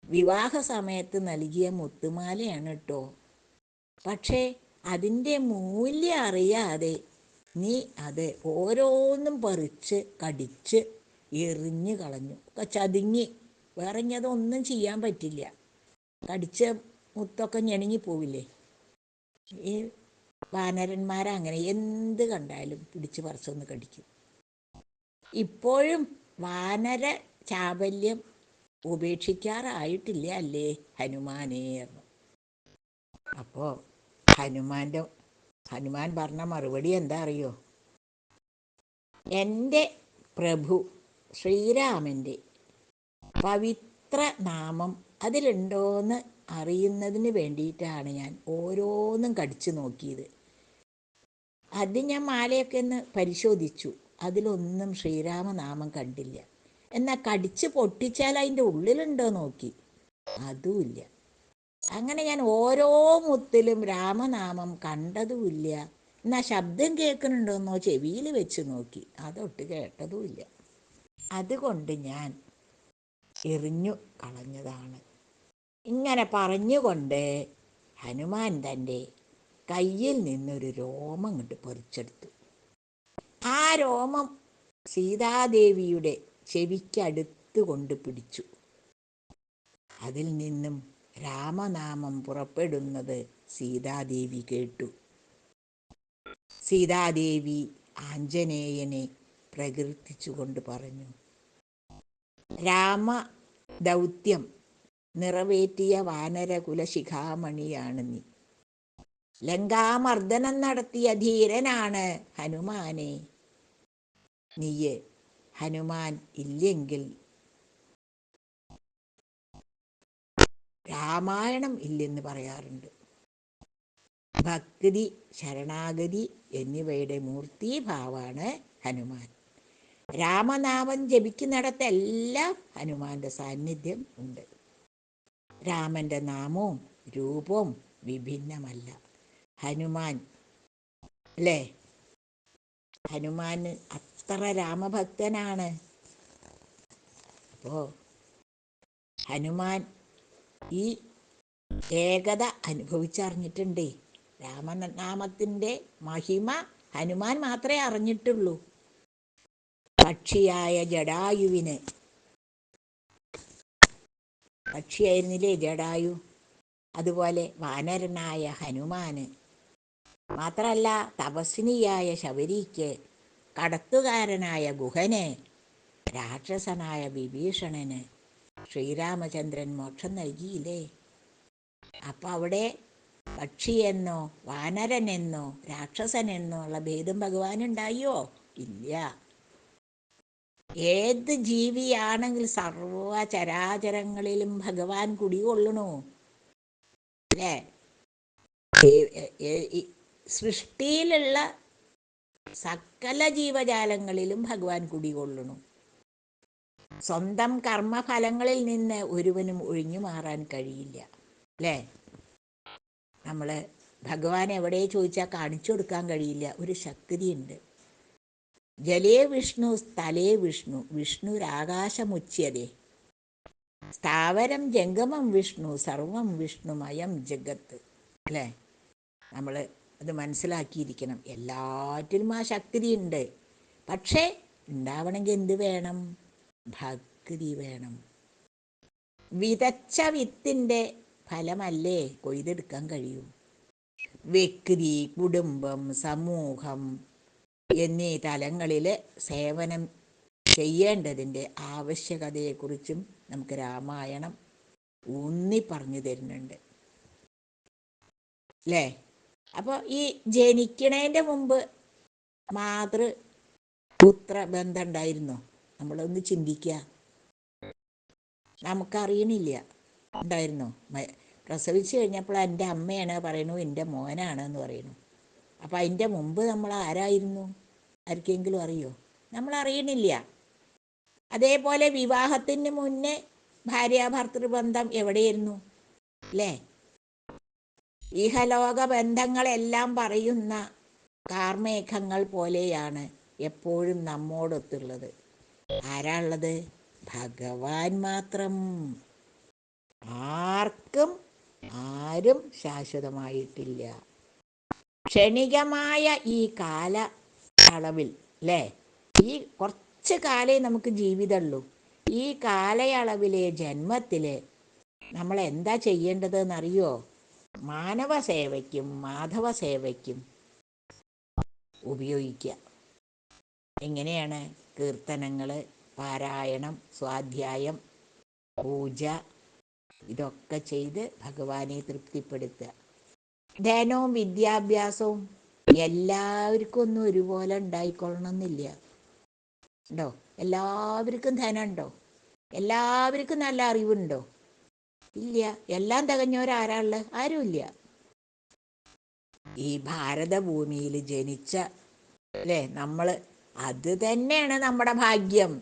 വിവാഹ സമയത്ത് നൽകിയ മുത്തുമാലയാണ് കേട്ടോ. പക്ഷേ അതിൻ്റെ മൂല്യം അറിയാതെ നീ അത് ഓരോന്നും പറിച്ച് കടിച്ച് എറിഞ്ഞു കളഞ്ഞു, ചതുങ്ങി. വേറെ അതൊന്നും ചെയ്യാൻ പറ്റില്ല. കടിച്ച മുത്തൊക്കെ ഞെണങ്ങി പോവില്ലേ? ഈ വാനരന്മാരങ്ങനെ എന്ത് കണ്ടാലും പിടിച്ച് പറിച്ചൊന്ന് കടിക്കും. ഇപ്പോഴും വാനര ചാബല്യം ഉപേക്ഷിക്കാറായിട്ടില്ല അല്ലേ ഹനുമാനേ? അപ്പോൾ ഹനുമാൻ പറഞ്ഞ മറുപടി എന്താ അറിയോ? എൻ്റെ പ്രഭു ശ്രീരാമൻ്റെ പവിത്ര നാമം അതിലുണ്ടോയെന്ന് അറിയുന്നതിന് വേണ്ടിയിട്ടാണ് ഞാൻ ഓരോന്നും കടിച്ചു നോക്കിയത്. അത് ഞാൻ മാലയൊക്കെ ഒന്ന് പരിശോധിച്ചു, അതിലൊന്നും ശ്രീരാമനാമം കണ്ടില്ല. എന്നാൽ കടിച്ച് പൊട്ടിച്ചാൽ അതിൻ്റെ ഉള്ളിലുണ്ടോ നോക്കി, അതുമില്ല. അങ്ങനെ ഞാൻ ഓരോ മുത്തിലും രാമനാമം കണ്ടതുമില്ല. എന്നാൽ ശബ്ദം കേൾക്കുന്നുണ്ടോയെന്നോ ചെവിയിൽ വെച്ച് നോക്കി, അതൊട്ട് കേട്ടതുമില്ല. അതുകൊണ്ട് ഞാൻ എറിഞ്ഞു കളഞ്ഞതാണ്. ഇങ്ങനെ പറഞ്ഞുകൊണ്ട് ഹനുമാൻ തൻ്റെ കയ്യിൽ നിന്നൊരു രോമം ഇങ്ങോട്ട് പറിച്ചെടുത്തു. ആ രോമം സീതാദേവിയുടെ ചെവിക്കടുത്ത് കൊണ്ട് പിടിച്ചു. അതിൽ നിന്നും രാമനാമം പുറപ്പെടുന്നത് സീതാദേവി കേട്ടു. സീതാദേവി ആഞ്ജനേയനെ പ്രകീർത്തിച്ചുകൊണ്ട് പറഞ്ഞു, രാമ ദൗത്യം നിറവേറ്റിയ വാനരകുല ശിഖാമണിയാണ് നീ. ലങ്കാമർദ്ദനം നടത്തിയ ധീരനാണ് ഹനുമാനെ നീയെ. ഹനുമാൻ ഇല്ലെങ്കിൽ രാമായണം ഇല്ലെന്ന് പറയാറുണ്ട്. ഭക്തി, ശരണാഗതി എന്നിവയുടെ മൂർത്തീഭാവമാണ് ഹനുമാൻ. രാമനാമം ജപിക്കുന്നിടത്തെല്ലാം ഹനുമാന്റെ സാന്നിധ്യം ഉണ്ട്. രാമന്റെ നാമവും രൂപവും വിഭിന്നമല്ല. ഹനുമാൻ അല്ലേ, ഹനുമാൻ അത്ര രാമഭക്തനാണ്. അപ്പോൾ ഹനുമാൻ ഈ ഏകത അനുഭവിച്ചറിഞ്ഞിട്ടുണ്ട്. രാമനാമത്തിൻ്റെ മഹിമ ഹനുമാൻ മാത്രമേ അറിഞ്ഞിട്ടുള്ളൂ. പക്ഷിയായ ജടായുവിന്, പക്ഷിയായിരുന്നില്ലേ ജടായു, അതുപോലെ വാനരനായ ഹനുമാന്, മാത്രമല്ല തപസ്വിനിയായ ശബരിക്ക്, കടത്തുകാരനായ ഗുഹന്, രാക്ഷസനായ വിഭീഷണന് ശ്രീരാമചന്ദ്രൻ മോക്ഷം നൽകിയില്ലേ. അപ്പം അവിടെ പക്ഷിയെന്നോ വാനരനെന്നോ രാക്ഷസനെന്നോ ഉള്ള ഭേദം ഭഗവാനുണ്ടായോ? ഇല്ല. ഏത് ജീവിയാണെങ്കിൽ സർവചരാചരങ്ങളിലും ഭഗവാൻ കുടികൊള്ളണു അല്ലേ. സൃഷ്ടിയിലുള്ള സകല ജീവജാലങ്ങളിലും ഭഗവാൻ കുടികൊള്ളണു. സ്വന്തം കർമ്മഫലങ്ങളിൽ നിന്ന് ഒരുവനും ഒഴിഞ്ഞു മാറാൻ കഴിയില്ല അല്ലേ. നമ്മൾ ഭഗവാൻ എവിടെ ചോദിച്ചാൽ കാണിച്ചു കൊടുക്കാൻ കഴിയില്ല. ഒരു ശക്തിയുണ്ട്. ജലേ വിഷ്ണു സ്ഥലേ വിഷ്ണു വിഷ്ണുരാകാശമുച്യതേ, സ്ഥാവരം ജംഗമം വിഷ്ണു സർവം വിഷ്ണുമയം ജഗത്ത് അല്ലേ. നമ്മൾ അത് മനസ്സിലാക്കിയിരിക്കണം. എല്ലാറ്റിലും ആ ശക്തിയുണ്ട്. പക്ഷേ ഉണ്ടാവണമെങ്കിൽ എന്ത് വേണം? ഭക്തി വേണം. വിതച്ച വിത്തിൻ്റെ ഫലമല്ലേ കൊയ്തെടുക്കാൻ കഴിയൂ. വ്യക്തി, കുടുംബം, സമൂഹം എന്നീ തലങ്ങളിൽ സേവനം ചെയ്യേണ്ടതിൻ്റെ ആവശ്യകതയെക്കുറിച്ചും നമുക്ക് രാമായണം ഊന്നി പറഞ്ഞു തരുന്നുണ്ട് അല്ലേ. അപ്പോൾ ഈ ജനിക്കണേൻ്റെ മുമ്പ് മാതൃപുത്ര ബന്ധം ഉണ്ടായിരുന്നോ? നമ്മളൊന്ന് ചിന്തിക്കുക. നമുക്കറിയണില്ല. ഉണ്ടായിരുന്നോ? പ്രസവിച്ച് കഴിഞ്ഞപ്പോൾ എൻ്റെ അമ്മയാണ് പറയണു, എൻ്റെ മോനാണ് എന്ന് പറയുന്നു. അപ്പം അതിൻ്റെ മുമ്പ് നമ്മൾ ആരായിരുന്നു? ആർക്കെങ്കിലും അറിയോ? നമ്മൾ അറിയണില്ല. അതേപോലെ വിവാഹത്തിന് മുന്നേ ഭാര്യാഭർത്തൃബന്ധം എവിടെയായിരുന്നു അല്ലേ. ഇഹലോക ബന്ധങ്ങളെല്ലാം പറയുന്ന കാർമേഘങ്ങൾ പോലെയാണ് എപ്പോഴും നമ്മോടൊത്തുള്ളത്. ആരാ ഉള്ളത്? ഭഗവാൻ മാത്രം. ആരും ശാശ്വതമായിട്ടില്ല. ക്ഷണികമായ ഈ കാല അളവിൽ അല്ലേ, ഈ കുറച്ച് കാലേ നമുക്ക് ജീവിതമുള്ളൂ. ഈ കാലയളവിലെ ജന്മത്തിൽ നമ്മൾ എന്താ ചെയ്യേണ്ടതെന്നറിയോ? മാനവ സേവയ്ക്കും മാധവ സേവയ്ക്കും ഉപയോഗിക്കുക. എങ്ങനെയാണ്? കീർത്തനങ്ങൾ, പാരായണം, സ്വാധ്യായം, പൂജ, ഇതൊക്കെ ചെയ്ത് ഭഗവാനെ തൃപ്തിപ്പെടുത്തുക. ധനവും വിദ്യാഭ്യാസവും എല്ലാവർക്കും ഒന്നും ഒരുപോലെ ഉണ്ടായിക്കൊള്ളണമെന്നില്ല. ഉണ്ടോ? എല്ലാവർക്കും ധനമുണ്ടോ? എല്ലാവർക്കും നല്ല അറിവുണ്ടോ? ഇല്ല. എല്ലാം തികഞ്ഞവരാരാളുള്ളത്? ആരുമില്ല. ഈ ഭാരതഭൂമിയിൽ ജനിച്ച അല്ലേ നമ്മൾ, അത് തന്നെയാണ് നമ്മുടെ ഭാഗ്യം.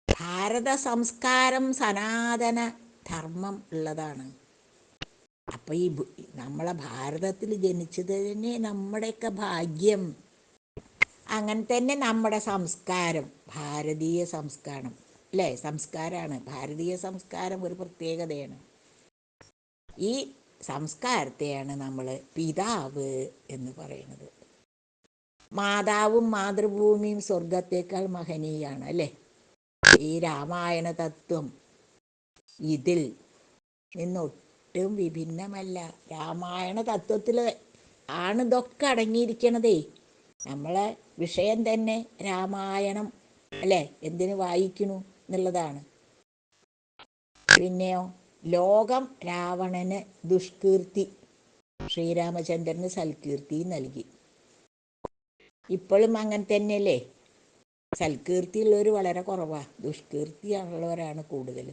ഭാരത സംസ്കാരം സനാതന ധർമ്മം ഉള്ളതാണ്. അപ്പം ഈ നമ്മളെ ഭാരതത്തിൽ ജനിച്ചത് തന്നെ നമ്മുടെയൊക്കെ ഭാഗ്യം. അങ്ങനെ തന്നെ നമ്മുടെ സംസ്കാരം, ഭാരതീയ സംസ്കാരം അല്ലേ, സംസ്കാരമാണ്. ഭാരതീയ സംസ്കാരം ഒരു പ്രത്യേകതയാണ്. ഈ സംസ്കാരത്തെയാണ് നമ്മൾ പിതാവ് എന്ന് പറയുന്നത്. മാതാവും മാതൃഭൂമിയും സ്വർഗത്തേക്കാൾ മഹനീയാണ് അല്ലേ. ഈ രാമായണ തത്വം ഇതിൽ നിന്നൊട്ടും വിഭിന്നമല്ല. രാമായണ തത്വത്തിൽ ആണ് ഇതൊക്കെ അടങ്ങിയിരിക്കണതേ. നമ്മളെ വിഷയം തന്നെ രാമായണം അല്ലേ, എന്തിനു വായിക്കണു എന്നുള്ളതാണ്. പിന്നെയോ, ലോകം രാവണന് ദുഷ്കീർത്തി, ശ്രീരാമചന്ദ്രന് സൽകീർത്തി നൽകി. ഇപ്പോഴും അങ്ങനെ തന്നെയല്ലേ. സൽകീർത്തിയുള്ളവർ വളരെ കുറവാണ്, ദുഷ്കീർത്തിയുള്ളവരാണ് കൂടുതൽ.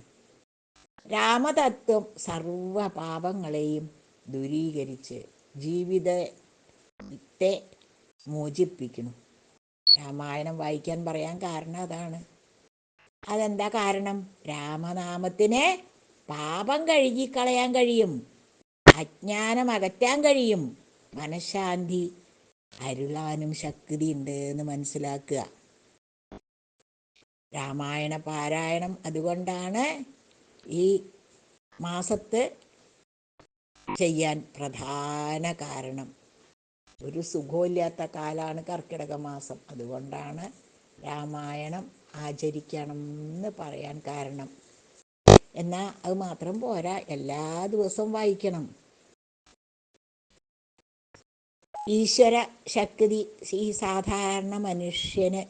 രാമതത്വം സർവ പാപങ്ങളെയും ദൂരീകരിച്ച് ജീവിതത്തെ മോചിപ്പിക്കണം. രാമായണം വായിക്കാൻ പറയാൻ കാരണം അതാണ്. അതെന്താ കാരണം? രാമനാമത്തിന് പാപം കഴുകിക്കളയാൻ കഴിയും, അജ്ഞാനം അകറ്റാൻ കഴിയും, മനഃശാന്തി അരുളാനും ശക്തി ഉണ്ട് എന്ന് മനസ്സിലാക്കുക. രാമായണ പാരായണം അതുകൊണ്ടാണ് ഈ മാസത്ത് ചെയ്യാൻ പ്രധാന കാരണം. ഒരു സുഖമില്ലാത്ത കാലാണ് കർക്കിടക മാസം. അതുകൊണ്ടാണ് രാമായണം ആചരിക്കണം എന്ന് പറയാൻ കാരണം. എന്നാൽ അത് മാത്രം പോരാ, എല്ലാ ദിവസവും വായിക്കണം. ഈശ്വര ശക്തി ഈ സാധാരണ മനുഷ്യന്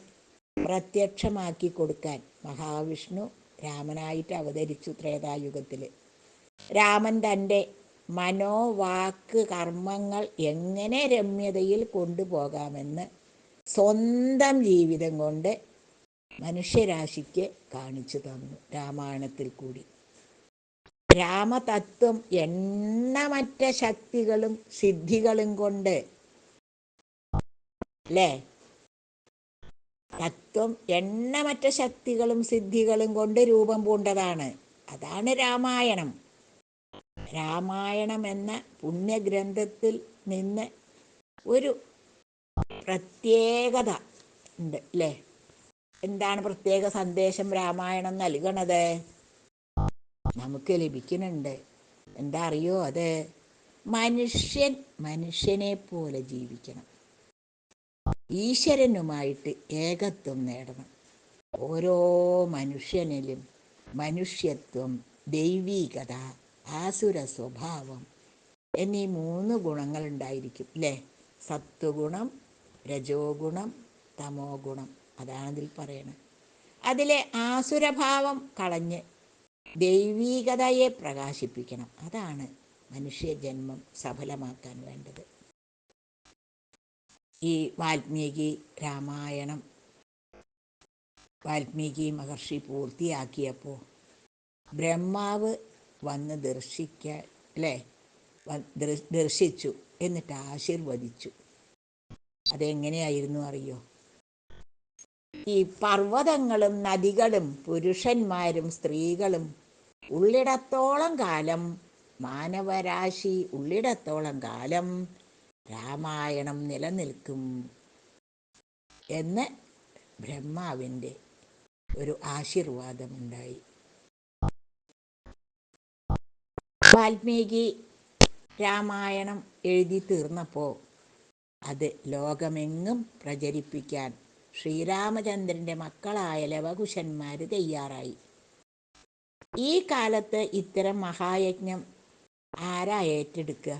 പ്രത്യക്ഷമാക്കി കൊടുക്കാൻ മഹാവിഷ്ണു രാമനായിട്ട് അവതരിച്ചു ത്രേതായുഗത്തിൽ. രാമൻ തൻ്റെ മനോവാക്ക് കർമ്മങ്ങൾ എങ്ങനെ രമ്യതയിൽ കൊണ്ടുപോകാമെന്ന് സ്വന്തം ജീവിതം കൊണ്ട് മനുഷ്യരാശിക്ക് കാണിച്ചു തന്നു രാമായണത്തിൽ കൂടി. രാമതത്വം എണ്ണമറ്റ ശക്തികളും സിദ്ധികളും കൊണ്ട് അല്ലേ, തത്വം എണ്ണമറ്റ ശക്തികളും സിദ്ധികളും കൊണ്ട് രൂപം പൂണ്ടതാണ്. അതാണ് രാമായണം. രാമായണം എന്ന പുണ്യഗ്രന്ഥത്തിൽ നിന്ന് ഒരു പ്രത്യേകത ഉണ്ട് അല്ലേ? എന്താണ് പ്രത്യേക സന്ദേശം രാമായണം നൽകണത്? നമുക്ക് ലഭിക്കുന്നുണ്ട്. എന്താ അറിയോ അത്? മനുഷ്യൻ മനുഷ്യനെ പോലെ ജീവിക്കണം, ഈശ്വരനുമായിട്ട് ഏകത്വം നേടണം. ഓരോ മനുഷ്യനിലും മനുഷ്യത്വം, ദൈവീകത, ആസുര സ്വഭാവം എന്നീ 3 ഗുണങ്ങൾ ഉണ്ടായിരിക്കും അല്ലേ? സത്വഗുണം, രജോ ഗുണം, തമോ ഗുണം. അതാണ് ഇതിൽ പറയണത്. അതിലെ ആസുരഭാവം കളഞ്ഞ് ദൈവീകതയെ പ്രകാശിപ്പിക്കണം. അതാണ് മനുഷ്യജന്മം സഫലമാക്കാൻ വേണ്ടത്. ഈ വാൽമീകി രാമായണം വാൽമീകി മഹർഷി പൂർത്തിയാക്കിയപ്പോൾ ബ്രഹ്മാവ് വന്ന് ദർശിച്ചു, എന്നിട്ട് ആശീർവദിച്ചു. അതെങ്ങനെയായിരുന്നു അറിയോ? ഈ പർവ്വതങ്ങളും നദികളും പുരുഷന്മാരും സ്ത്രീകളും ഉള്ളിടത്തോളം കാലം, മാനവരാശി ഉള്ളിടത്തോളം കാലം രാമായണം നിലനിൽക്കും എന്ന് ബ്രഹ്മാവിൻ്റെ ഒരു ആശീർവാദമുണ്ടായി. വാൽമീകി രാമായണം എഴുതി തീർന്നപ്പോൾ അത് ലോകമെങ്ങും പ്രചരിപ്പിക്കാൻ ശ്രീരാമചന്ദ്രൻ്റെ മക്കളായ ലവകുശന്മാർ തയ്യാറായി. ഈ കാലത്ത് ഇത്തരം മഹായജ്ഞം ആരാ ഏറ്റെടുക്കുക?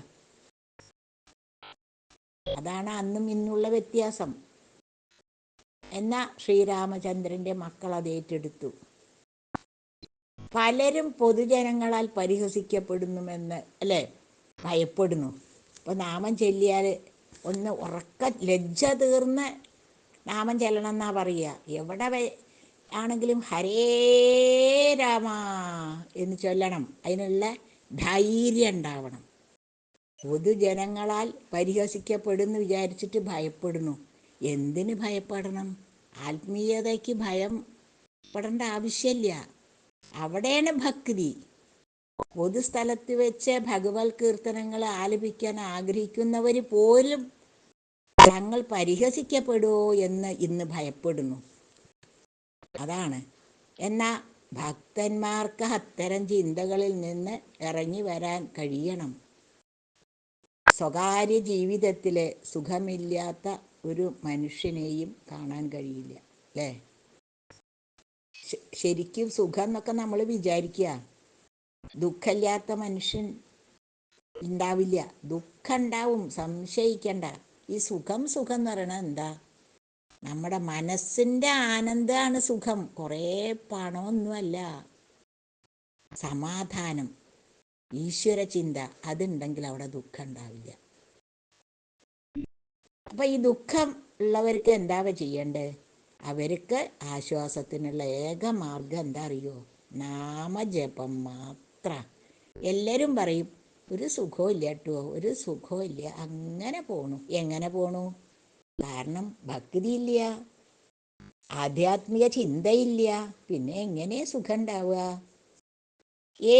അതാണ് അന്നും ഇന്നുള്ള വ്യത്യാസം. എന്നാൽ ശ്രീരാമചന്ദ്രൻ്റെ മക്കൾ അത് ഏറ്റെടുത്തു. പലരും പൊതുജനങ്ങളാൽ പരിഹസിക്കപ്പെടുന്നുമെന്ന് അല്ലേ ഭയപ്പെടുന്നു. ഇപ്പോൾ നാമം ചൊല്ലിയാൽ ഒന്ന് ഉറക്ക ലജ്ജ തീർന്ന് നാമം ചെല്ലണം എന്നാ പറയുക. എവിടെ ആണെങ്കിലും ഹരേ രാമ എന്ന് ചൊല്ലണം. അതിനുള്ള ധൈര്യം ഉണ്ടാവണം. പൊതുജനങ്ങളാൽ പരിഹസിക്കപ്പെടുന്നു വിചാരിച്ചിട്ട് ഭയപ്പെടുന്നു. എന്തിന് ഭയപ്പെടണം? ആത്മീയതയ്ക്ക് ഭയപ്പെടേണ്ട ആവശ്യമില്ല. അവിടെയാണ് ഭക്തി. പൊതുസ്ഥലത്ത് വെച്ച് ഭഗവത് കീർത്തനങ്ങൾ ആലപിക്കാൻ ആഗ്രഹിക്കുന്നവർ പോലും തങ്ങൾ പരിഹസിക്കപ്പെടുമോ എന്ന് ഇന്ന് ഭയപ്പെടുന്നു. അതാണ്. എന്നാൽ ഭക്തന്മാർക്ക് അത്തരം ചിന്തകളിൽ നിന്ന് ഇറങ്ങി വരാൻ കഴിയണം. സ്വകാര്യ ജീവിതത്തിൽ സുഖമില്ലാത്ത ഒരു മനുഷ്യനെയും കാണാൻ കഴിയില്ല അല്ലേ? ശരിക്കും സുഖം എന്നൊക്കെ നമ്മൾ വിചാരിക്കുക. ദുഃഖമില്ലാത്ത മനുഷ്യൻ ഉണ്ടാവില്ല. ദുഃഖം ഉണ്ടാവും, സംശയിക്കണ്ട. ഈ സുഖം എന്ന് പറയണത് എന്താ? നമ്മുടെ മനസ്സിൻ്റെ ആനന്ദമാണ് സുഖം. കുറേ പണമൊന്നുമല്ല. സമാധാനം, ഈശ്വര ചിന്ത അതുണ്ടെങ്കിൽ അവിടെ ദുഃഖം ഉണ്ടാവില്ല. അപ്പം ഈ ദുഃഖം ഉള്ളവർക്ക് എന്താ ചെയ്യേണ്ടത്? അവർക്ക് ആശ്വാസത്തിനുള്ള ഏക മാർഗം എന്താ അറിയോ? നാമജപം മാത്ര. എല്ലാവരും പറയും ഒരു സുഖവും ഇല്ല കേട്ടോ, ഒരു സുഖവും ഇല്ല. അങ്ങനെ പോണു. എങ്ങനെ പോണു? കാരണം ഭക്തിയില്ല, ആധ്യാത്മിക ചിന്തയില്ല. പിന്നെ എങ്ങനെ സുഖം ഉണ്ടാവുക?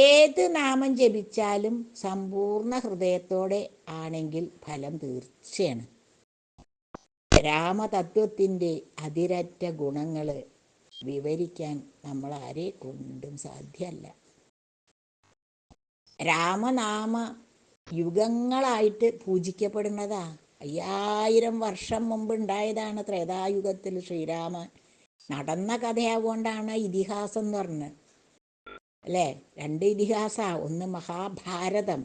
ഏത് നാമം ജപിച്ചാലും സമ്പൂർണ്ണ ഹൃദയത്തോടെ ആണെങ്കിൽ ഫലം തീർച്ചയാണ്. രാമതത്വത്തിൻ്റെ അതിരറ്റ ഗുണങ്ങൾ വിവരിക്കാൻ നമ്മൾ ആരെ കൊണ്ടും സാധ്യമല്ല. രാമനാമ യുഗങ്ങളായിട്ട് പൂജിക്കപ്പെടുന്നതാ. 5000 വർഷം മുമ്പ് ഉണ്ടായതാണ് ത്രേതായുഗത്തിൽ ശ്രീരാമൻ. നടന്ന കഥയാകൊണ്ടാണ് ഇതിഹാസം എന്ന് പറഞ്ഞത് അല്ലേ. 2 ഇതിഹാസമാണ്, ഒന്ന് മഹാഭാരതം,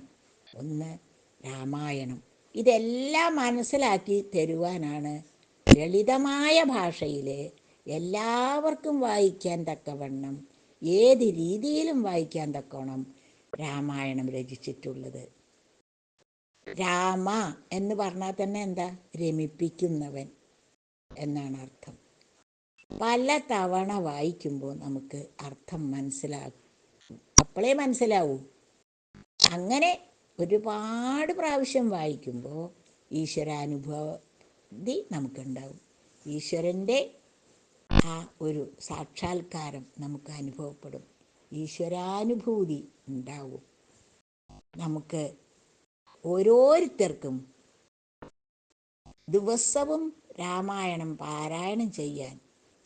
ഒന്ന് രാമായണം. ഇതെല്ലാം മനസ്സിലാക്കി തരുവാനാണ് ലളിതമായ ഭാഷയിൽ എല്ലാവർക്കും വായിക്കാൻ തക്കവണ്ണം, ഏത് രീതിയിലും വായിക്കാൻ തക്കവണ്ണം രാമായണം രചിച്ചിട്ടുള്ളത്. രാമ എന്ന് പറഞ്ഞാൽ തന്നെ എന്താ? രമിപ്പിക്കുന്നവൻ എന്നാണ് അർത്ഥം. പല തവണ വായിക്കുമ്പോൾ നമുക്ക് അർത്ഥം മനസ്സിലാകും. അപ്പോഴേ മനസ്സിലാവൂ. അങ്ങനെ ഒരുപാട് പ്രാവശ്യം വായിക്കുമ്പോൾ ഈശ്വരാനുഭൂതി നമുക്കുണ്ടാവും. ഈശ്വരൻ്റെ ആ ഒരു സാക്ഷാത്കാരം നമുക്ക് അനുഭവപ്പെടും. ഈശ്വരാനുഭൂതി ഉണ്ടാവും. നമുക്ക് ഓരോരുത്തർക്കും ദിവസവും രാമായണം പാരായണം ചെയ്യാൻ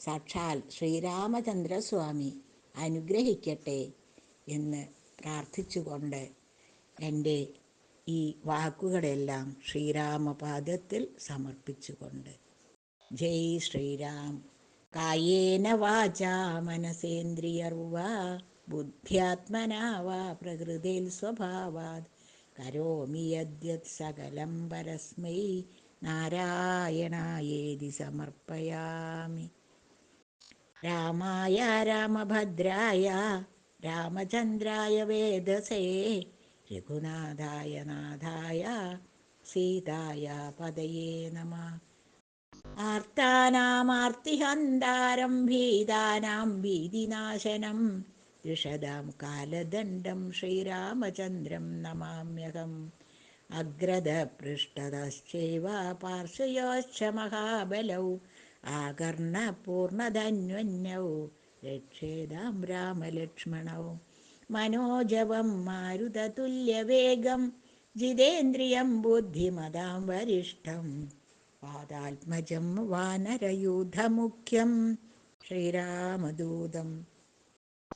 സാക്ഷാൽ ശ്രീരാമചന്ദ്രസ്വാമി അനുഗ്രഹിക്കട്ടെ എന്ന് പ്രാർത്ഥിച്ചുകൊണ്ട് എൻ്റെ ഈ വാക്കുകളെല്ലാം ശ്രീരാമപാദത്തിൽ സമർപ്പിച്ചുകൊണ്ട് ജയ് ശ്രീരാം. കായേന വാചാ മനസേന്ദ്രിയർവാ ബുദ്ധ്യാത്മനാ വാ പ്രകൃതിൽ സ്വഭാവാത് കരോമി യദ്യത് സകലം പരസ്മൈ നാരായണായേതി സമർപ്പയാമി. രാമായ രാമഭദ്രായ രാമചന്ദ്രായ വേദസേ രഘുനാഥായ നാഥായ സീതായ പദയേ നമഃ. ആർത്താനാമാർത്തിഹന്താരം ഭീതാനാം ഭീതിനാശനം ദ്വിഷതാം കാലദണ്ഡം ശ്രീരാമചന്ദ്രം നമാമ്യഹം. അഗ്രതപൃഷ്ഠതശ്ചൈവ പാർശ്വയോശ്ച മഹാബലൗ ആകർണപൂർണധന്വന്യൗ രക്ഷേതാം രാമലക്ഷ്മണൗ. മനോജവം മാരുതതുല്യവേഗം ജിതേന്ദ്രിയം ബുദ്ധിമതാം വരിഷ്ഠം പാദാത്മജം വാനരയൂഥമുഖ്യം ശ്രീരാമദൂതം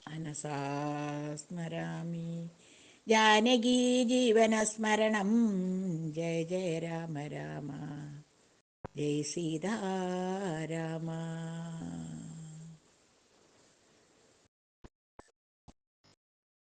മനസാ സ്മരാമി. ജാനകീ ജീവനസ്മരണം ജയ ജയ രാമ രാമ ജയ സീതാരാമ.